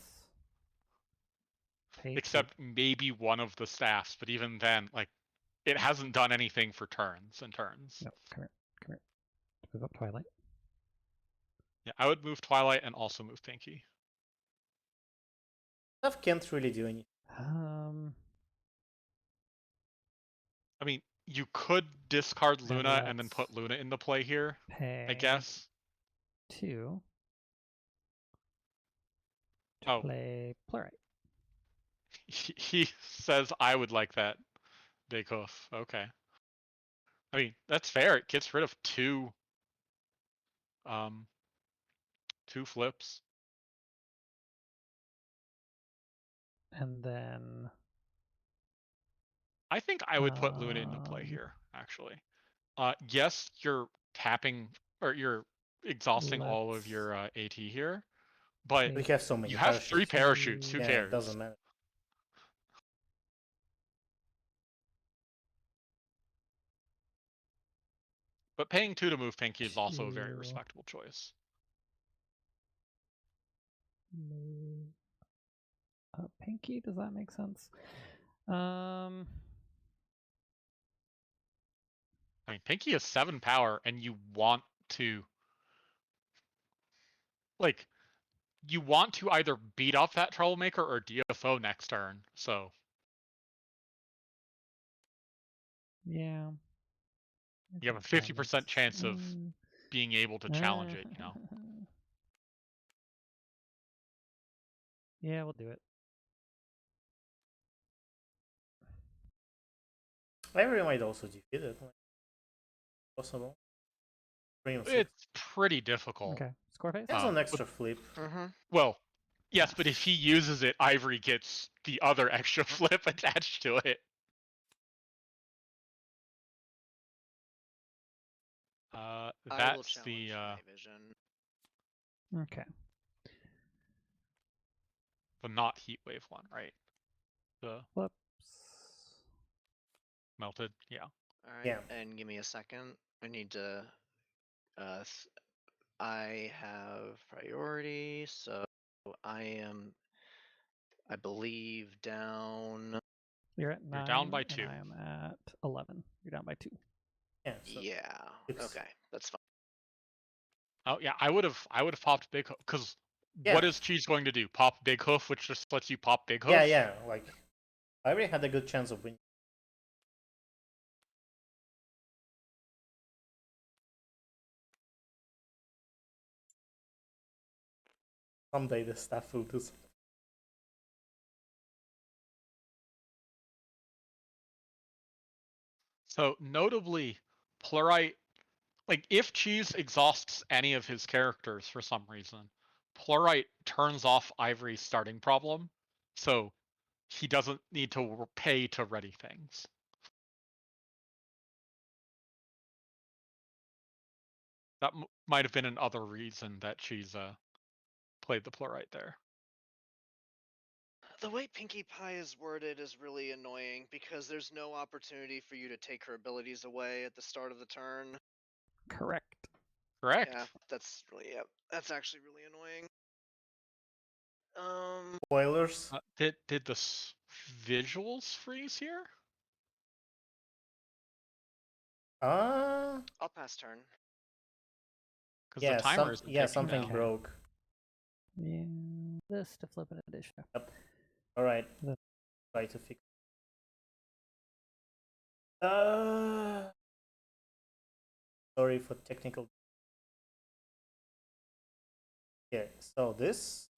Except maybe one of the staffs, but even then, like, it hasn't done anything for turns and turns. No, come here. Move up Twilight. Yeah, I would move Twilight and also move Pinky. Stuff can't really do anything. I mean, you could discard Luna and then let's put Luna into play here, pay I guess. 2 to Oh. play Plurite. He says I would like that, Big Hoof. Okay. I mean, that's fair. It gets rid of 2 flips. And then I think I would put Luna into play here, actually. Yes, you're tapping or you're exhausting all of your AT here, but We have so many you have 3 parachutes. Who Yeah, cares? it doesn't matter. But paying 2 to move Pinky is also a very 2. respectable choice. Move up Pinky. Does that make sense? I mean, Pinky has 7 power, and you want to, like, you want to either beat up that Troublemaker or DFO next turn. So Yeah. you have a 50% chance of being able to challenge it, you know? Yeah, we'll do it. Ivory might also defeat it. Like, possible. 3 and 6. It's pretty difficult. Okay. Score phase? It has an extra flip. Well, yes, but if he uses it, Ivory gets the other extra flip attached to it. That's the night vision. Okay. the not heat wave one, right? The Whoops. melted, yeah. All right, Yeah. and give me a second. I need to. I have priority, so I am, I believe, down. You're at 9. You're down by 2. And I am at 11. You're down by 2. Yeah. So Yeah. Okay, that's fine. Oh yeah, I would have popped Big Hoof because what is Cheese going to do? Pop Big Hoof, which just lets you pop Big Hoof? yeah. Like Ivory had a good chance of winning. Someday the staff will do something. So notably, Plurite, like if Cheese exhausts any of his characters for some reason, Plurite turns off Ivory's starting problem, so he doesn't need to pay to ready things. That might have been another reason that Cheese played the Plurite there. The way Pinkie Pie is worded is really annoying because there's no opportunity for you to take her abilities away at the start of the turn. Correct. Correct. Yeah, that's really, that's actually really annoying. Spoilers. Did the visuals freeze here? I'll pass turn. Because the timer is something now. broke. Yeah, this to flip an addition. Yep. All right. Try to fix. Sorry for technical. Okay, so this.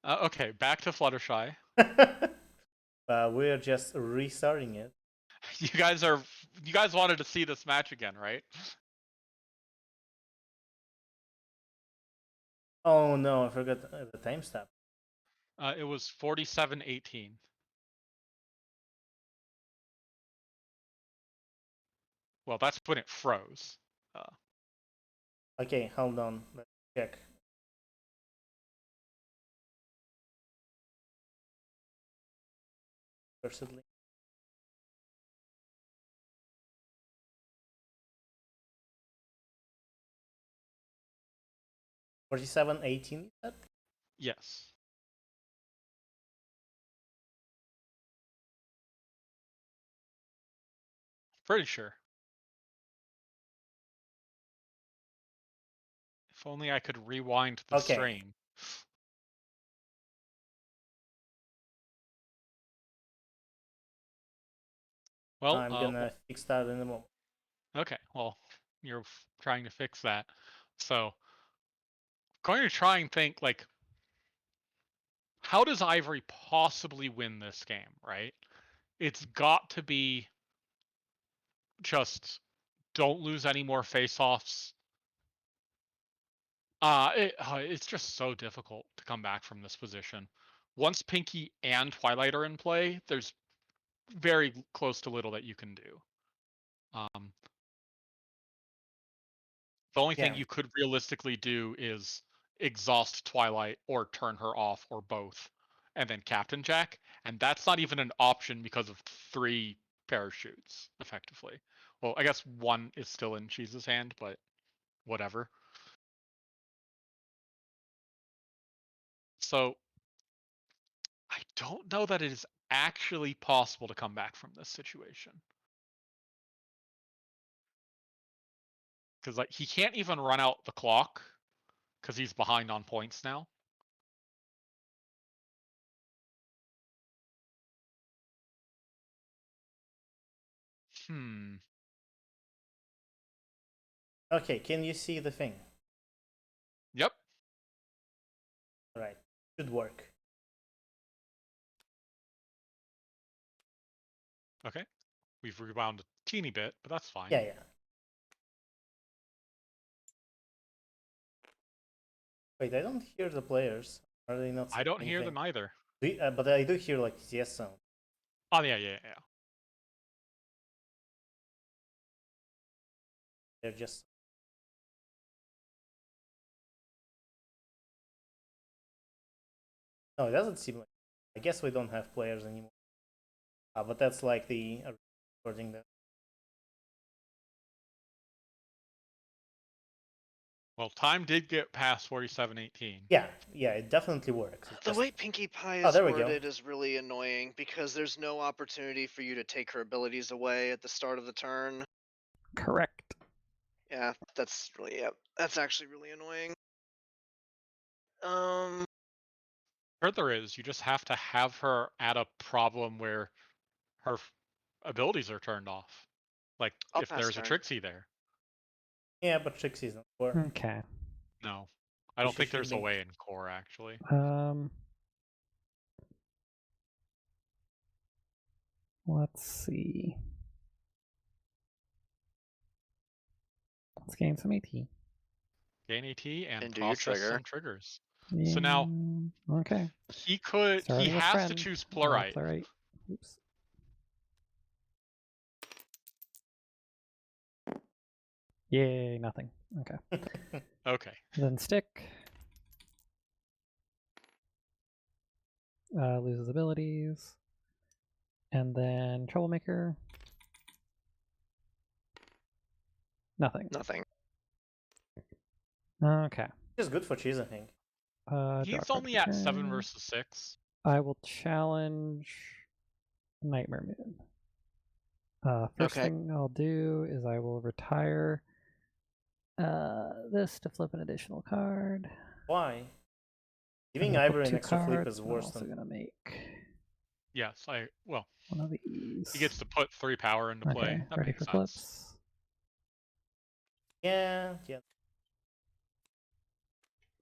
Okay, back to Fluttershy. We're just restarting it. You guys wanted to see this match again, right? Oh no, I forgot the timestamp. It was 47:18. Well, that's when it froze. Okay, hold on. Let's check. Versatility. $47.18. Yes. Pretty sure. If only I could rewind the stream. Well, I'm gonna fix that in a moment. Okay, well, you're trying to fix that. So, going to try and think, like, how does Ivory possibly win this game, right? It's got to be just don't lose any more face-offs. It's just so difficult to come back from this position. Once Pinky and Twilight are in play, there's very close to little that you can do. The only thing you could realistically do is exhaust Twilight or turn her off or both, and then Captain Jack, and that's not even an option because of 3 parachutes, effectively. Well, I guess one is still in Cheese's hand, but whatever. So I don't know that it is actually possible to come back from this situation. Because like he can't even run out the clock because he's behind on points now. Okay, can you see the thing? Yep. Right, should work. Okay. We've rebound a teeny bit, but that's fine. Yeah. Wait, I don't hear the players. Are they not saying I don't hear anything? them either. But I do hear like yes sound. Oh yeah. They're just. No, it doesn't seem like. I guess we don't have players anymore. But that's like the recording that. Well, time did get past 47:18. Yeah, it definitely works. It's The just... way Pinkie Pie Oh, is there we go. worded is really annoying because there's no opportunity for you to take her abilities away at the start of the turn. Correct. Yeah, that's actually really annoying. Further is you just have to have her at a problem where her abilities are turned off. Like I'll if pass there's turn. a Trixie there. Yeah, but Trixie's not work. Okay. No. I don't think there's a way in core actually. Let's see. Let's gain some AT. Gain AT and do your process trigger. some triggers. Yeah. So now okay. he Starting with has friend. to choose Plurite. Plurite. Oops. Yay, nothing. Okay. Okay. Then stick. Loses abilities. And then troublemaker. Nothing. Nothing. Okay. It's good for Cheese, I think. He's only at 7 versus 6. I will challenge Nightmare Moon. First thing I'll do is I will retire this to flip an additional card. Why? Giving Ivory an extra flip is worse than. I'm also gonna make. Yes, well. One of these. He gets to put 3 power into play. Okay, that ready makes for sense. flips. Yeah.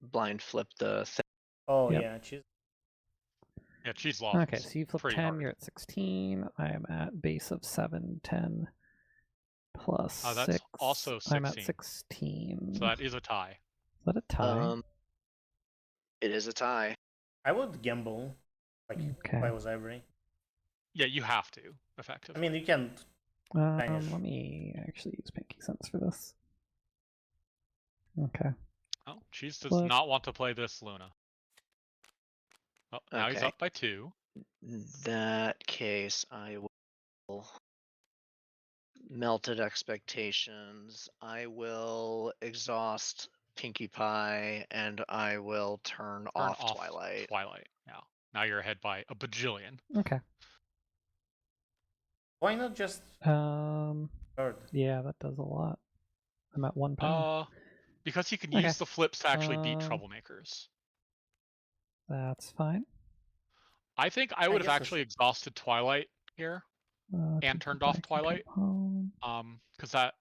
Blind flip the thing. Oh yeah, Cheese. Yeah, Cheese lost. Okay, so you flip 10, hard. you're at 16. I am at base of 7, 10 plus that's 6. Also 16. I'm at 16. So that is a tie. Is that a tie? It is a tie. I would gamble, like if I was Ivory. Yeah, you have to, effectively. I mean, you can. Let me actually use Pinky Sense for this. Okay. Oh, Cheese does not want to play this Luna. Oh, now he's up by 2. In that case, I will melted expectations. I will exhaust Pinkie Pie, and I will turn off Twilight. Yeah. Now you're ahead by a bajillion. Okay. Why not just third? Yeah, that does a lot. I'm at 1 penny. Because he can use the flips to actually beat troublemakers. That's fine. I think I would have actually exhausted Twilight here and turned off Twilight. Because that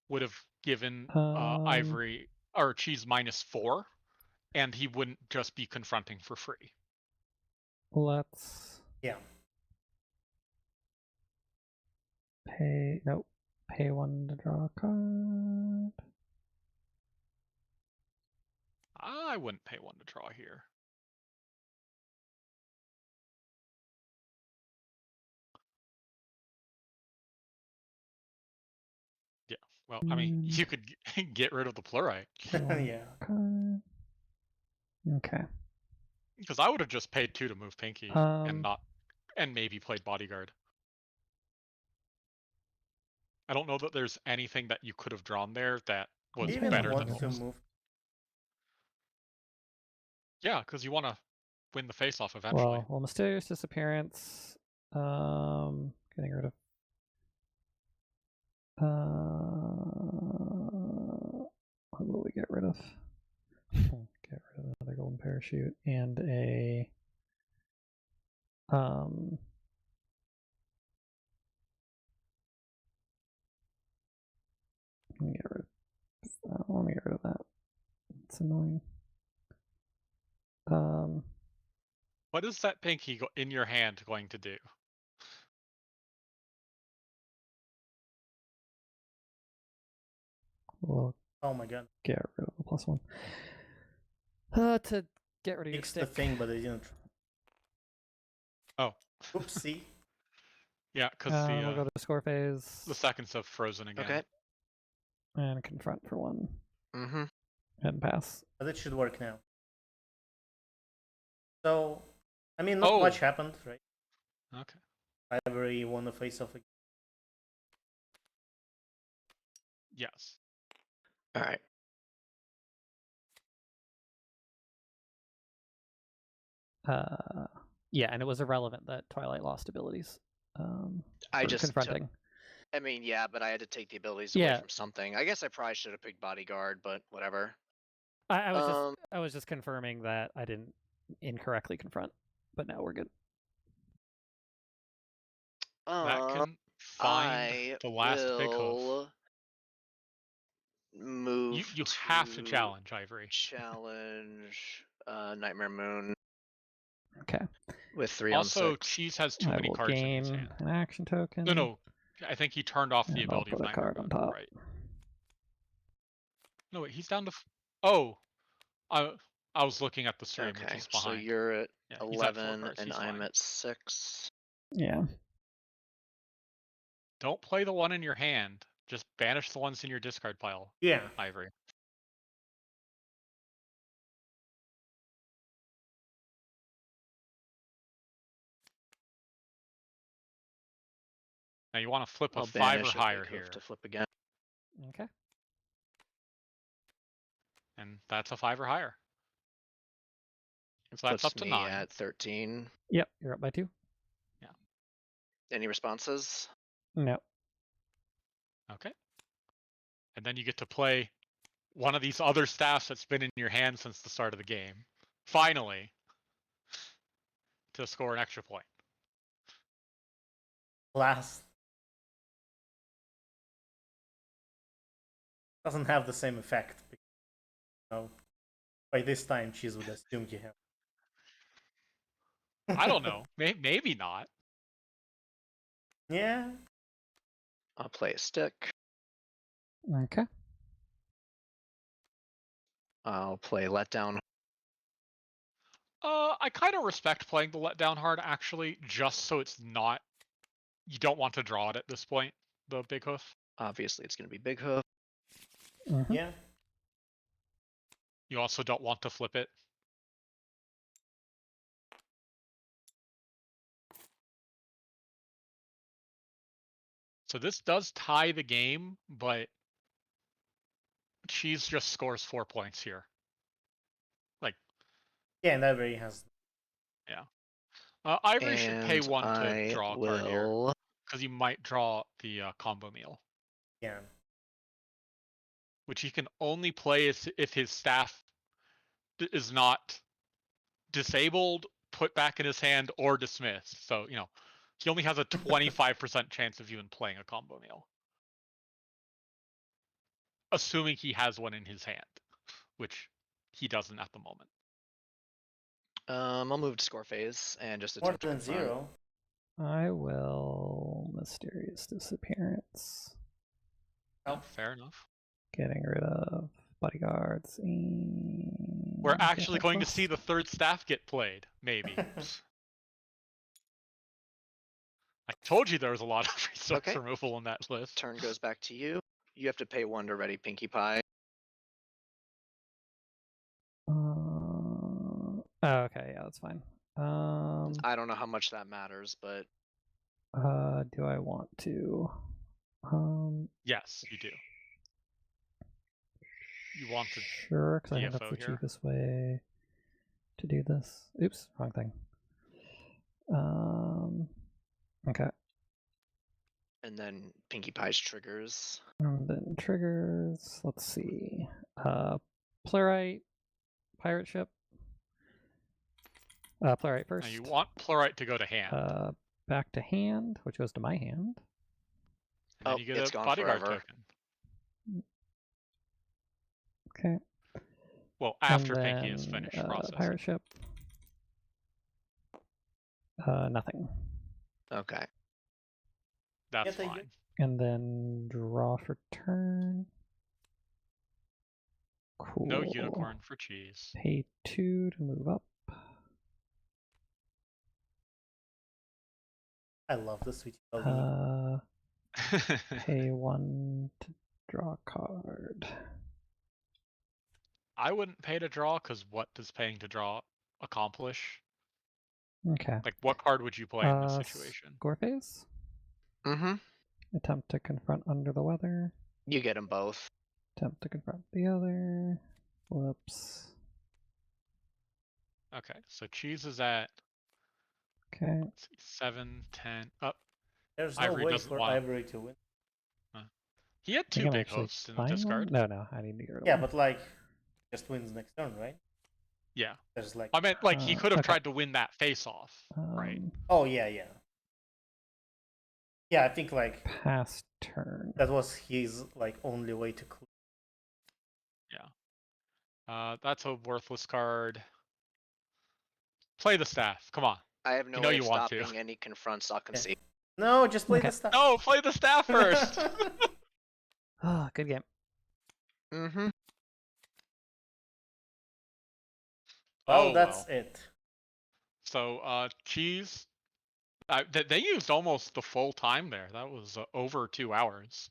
would have given Ivory or Cheese -4, and he wouldn't just be confronting for free. Let's pay 1 to draw a card. I wouldn't pay 1 to draw here. Yeah, well, I mean, you could get rid of the Plurite. Yeah. Okay. Because I would have just paid 2 to move Pinky and maybe played Bodyguard. I don't know that there's anything that you could have drawn there that was Do you even better want than to what was. move? Yeah, because you want to win the face-off eventually. Well, mysterious disappearance. Getting rid of. What will we get rid of? Get rid of another golden parachute and a. Let me get rid of. I don't want to get rid of that. It's annoying. What is that pinky in your hand going to do? We'll Oh my god. get rid of the +1. To get rid of your Fixed the stick. thing, but they didn't. Oh. Oopsie. Yeah, because we'll go to the score phase. the seconds have frozen again. Okay. And confront for 1. Mm-hmm. And pass. But it should work now. So, I mean, not much happened, right? Okay. Ivory won the face-off again. Yes. All right. Yeah, and it was irrelevant that Twilight lost abilities. I for just confronting. I mean, yeah, but I had to take the abilities away from something. I guess I probably should have picked bodyguard, but whatever. I was just confirming that I didn't incorrectly confront, but now we're good. That can find the last big hoof. Move. You have to challenge Ivory. Challenge Nightmare Moon. Okay. With 3 also, on 6. Cheese has too many cards in his hand. An action token. No. I think he turned off the and ability I'll of put a Nightmare card on Moon. top. Right. No, wait, he's down to. Oh, I was looking at the stream, which is behind. So you're at 11, cards. and He's I'm fine. at 6. Yeah. Don't play the one in your hand. Just banish the ones in your discard pile. Yeah. Ivory. Now you want to flip a 5 or higher here. To flip again. Okay. And that's a 5 or higher. So that's Puts up to me 9. at 13. Yep, you're up by 2. Yeah. Any responses? No. Okay. And then you get to play one of these other staffs that's been in your hand since the start of the game. Finally. To score an extra point. Last. Doesn't have the same effect. You know, by this time, Cheese would assume you have. I don't know. Maybe not. Yeah. I'll play a stick. Okay. I'll play letdown. I kind of respect playing the letdown hard, actually, just so it's not. You don't want to draw it at this point, the big hoof. Obviously, it's going to be big hoof. Mm-hmm. Yeah. You also don't want to flip it. So this does tie the game, but Cheese just scores 4 points here. Yeah, and Ivory has. Yeah. Ivory should pay 1 to draw a card here, because you might draw the combo meal. Yeah. Which he can only play if his staff is not disabled, put back in his hand, or dismissed. So, he only has a 25% chance of even playing a combo meal. Assuming he has one in his hand, which he doesn't at the moment. I'll move to score phase and just More attempt to than confront. 0. I will mysterious disappearance. Oh, fair enough. Getting rid of bodyguards. And we're actually going to see the third staff get played, maybe. I told you there was a lot of resource removal in that list. Turn goes back to you. You have to pay 1 to ready Pinkie Pie. Okay, yeah, that's fine. I don't know how much that matters, but do I want to? Yes, you do. You want to Sure, because I think that's DFO the here. cheapest way to do this. Oops, wrong thing. Okay. And then Pinkie Pie's triggers. And then triggers. Let's see. Playwright, pirate ship. Playwright first. Now you want Plurite to go to hand. Back to hand, which goes to my hand. And then you get it's a gone bodyguard forever. token. Okay. Well, after and Pinkie then, is finished processing. Pirate ship. Nothing. Okay. That's fine. And then draw for turn. Cool. No unicorn for cheese. Pay 2 to move up. I love the Sweet LD. Pay 1 to draw a card. I wouldn't pay to draw, because what does paying to draw accomplish? Okay. Like, what card would you play in this situation? Score phase? Mm-hmm. Attempt to confront under the weather. You get them both. Attempt to confront the other. Whoops. Okay, so cheese is at Okay. let's see, 7, 10. Up. There's no Ivory way doesn't for want- Ivory to win. He had I 2 think I'm big actually hosts in the buying discard. one? No, I need to get rid of Yeah, one. but like, just wins next turn, right? Yeah. There's like. I meant, like, he could have okay. tried to win that face-off, right? Oh yeah. Yeah, I think like Past turn. that was his like only way to clear. That's a worthless card. Play the staff. Come on. I have no You know way you of want to. stopping any confronts I'll concede. No, just play Okay. the stuff. No, play the staff first. Ah, good game. Mm-hmm. Well, that's it. So, cheese. They used almost the full time there. That was over 2 hours.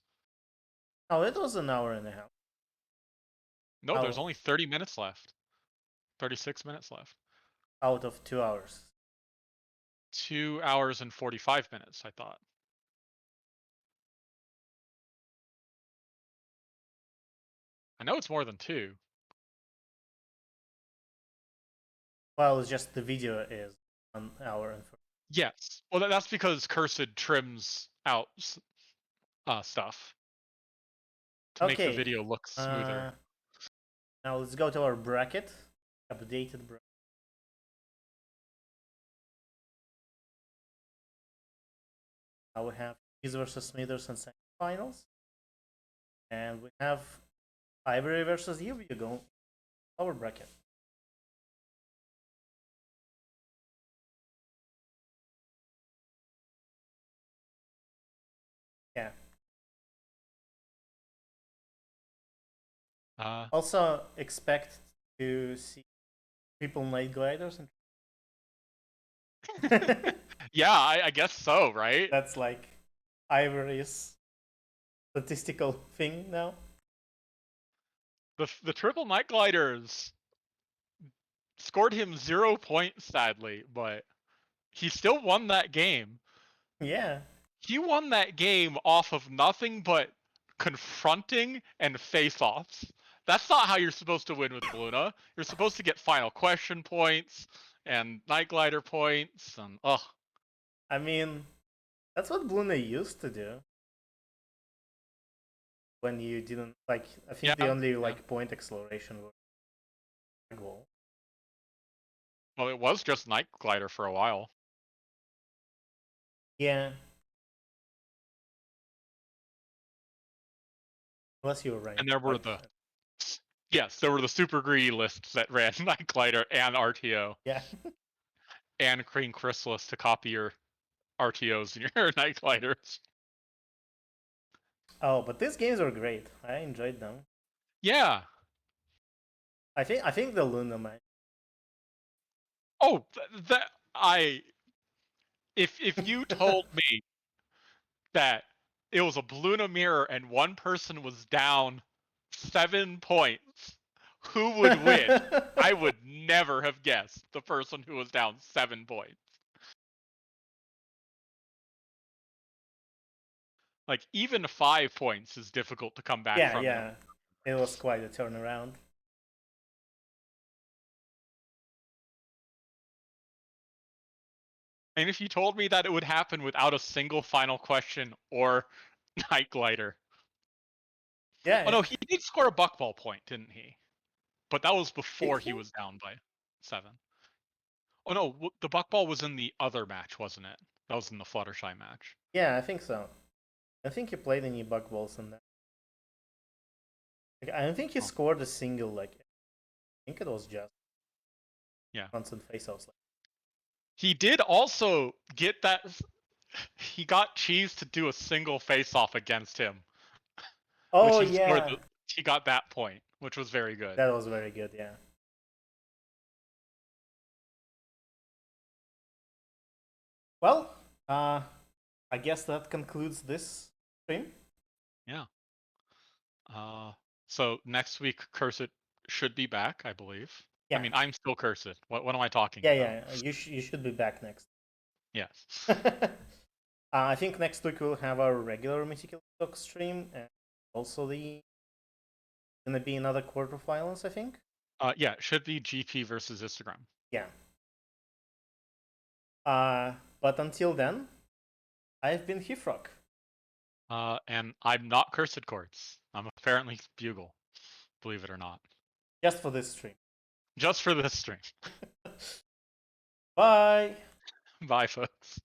Oh, it was an hour and a half. No, there's Oh. only 30 minutes left. 36 minutes left. Out of 2 hours. 2 hours and 45 minutes, I thought. I know it's more than 2. Well, it's just the video is 1 hour and 40. Yes. Well, that's because Cursed trims out stuff to make the video look smoother. Now let's go to our bracket. Updated bracket. Now we have Cheese versus Smithers and semifinals. And we have Ivory versus you go. Our bracket. Yeah. Also expect to see triple night gliders. Yeah, I guess so, right? That's like Ivory's statistical thing now. The triple night gliders scored him 0 points, sadly, but he still won that game. Yeah. He won that game off of nothing but confronting and face-offs. That's not how you're supposed to win with Luna. You're supposed to get final question points and night glider points and I mean, that's what Luna used to do. When you didn't like, I think the only like point acceleration was goal. Well, it was just night glider for a while. Yeah. Unless you were right. And there were there were the super greedy lists that ran night glider and RTO. Yeah. And Crane Chrysalis to copy your RTOs and your night gliders. Oh, but these games are great. I enjoyed them. Yeah. I think the Luna match. Oh, if you told me that it was a Luna mirror and one person was down 7 points, who would win? I would never have guessed the person who was down 7 points. Like even 5 points is difficult to come back Yeah, from. yeah. It was quite a turnaround. And if you told me that it would happen without a single final question or Night Glider. Yeah. Oh no, he did score a buckball point, didn't he? But that was before he he? was down by 7. Oh no, the buckball was in the other match, wasn't it? That was in the Fluttershy match. Yeah, I think so. I think he played any buckballs in that. Like, I don't think he scored a single. Like, I think it was just constant face-offs. He did also get that. He got Cheese to do a single face-off against him. Oh which yeah, he got that point, which was very good. that was very good. Yeah. Well, I guess that concludes this stream. Yeah. So next week, Cursed should be back, I believe. Yeah. I mean, I'm still Cursed. What am I talking Yeah, about? yeah. You should be back next. Yes. I think next week we'll have our regular Meticulous Talks stream, and also gonna be another quarterfinals, I think. Yeah, it should be GP versus Instagram. Yeah. But until then, I've been Hifrock. And I'm not Cursed Courts. I'm apparently Bugle, believe it or not. Just for this stream. Just for this stream. Bye. Bye, folks.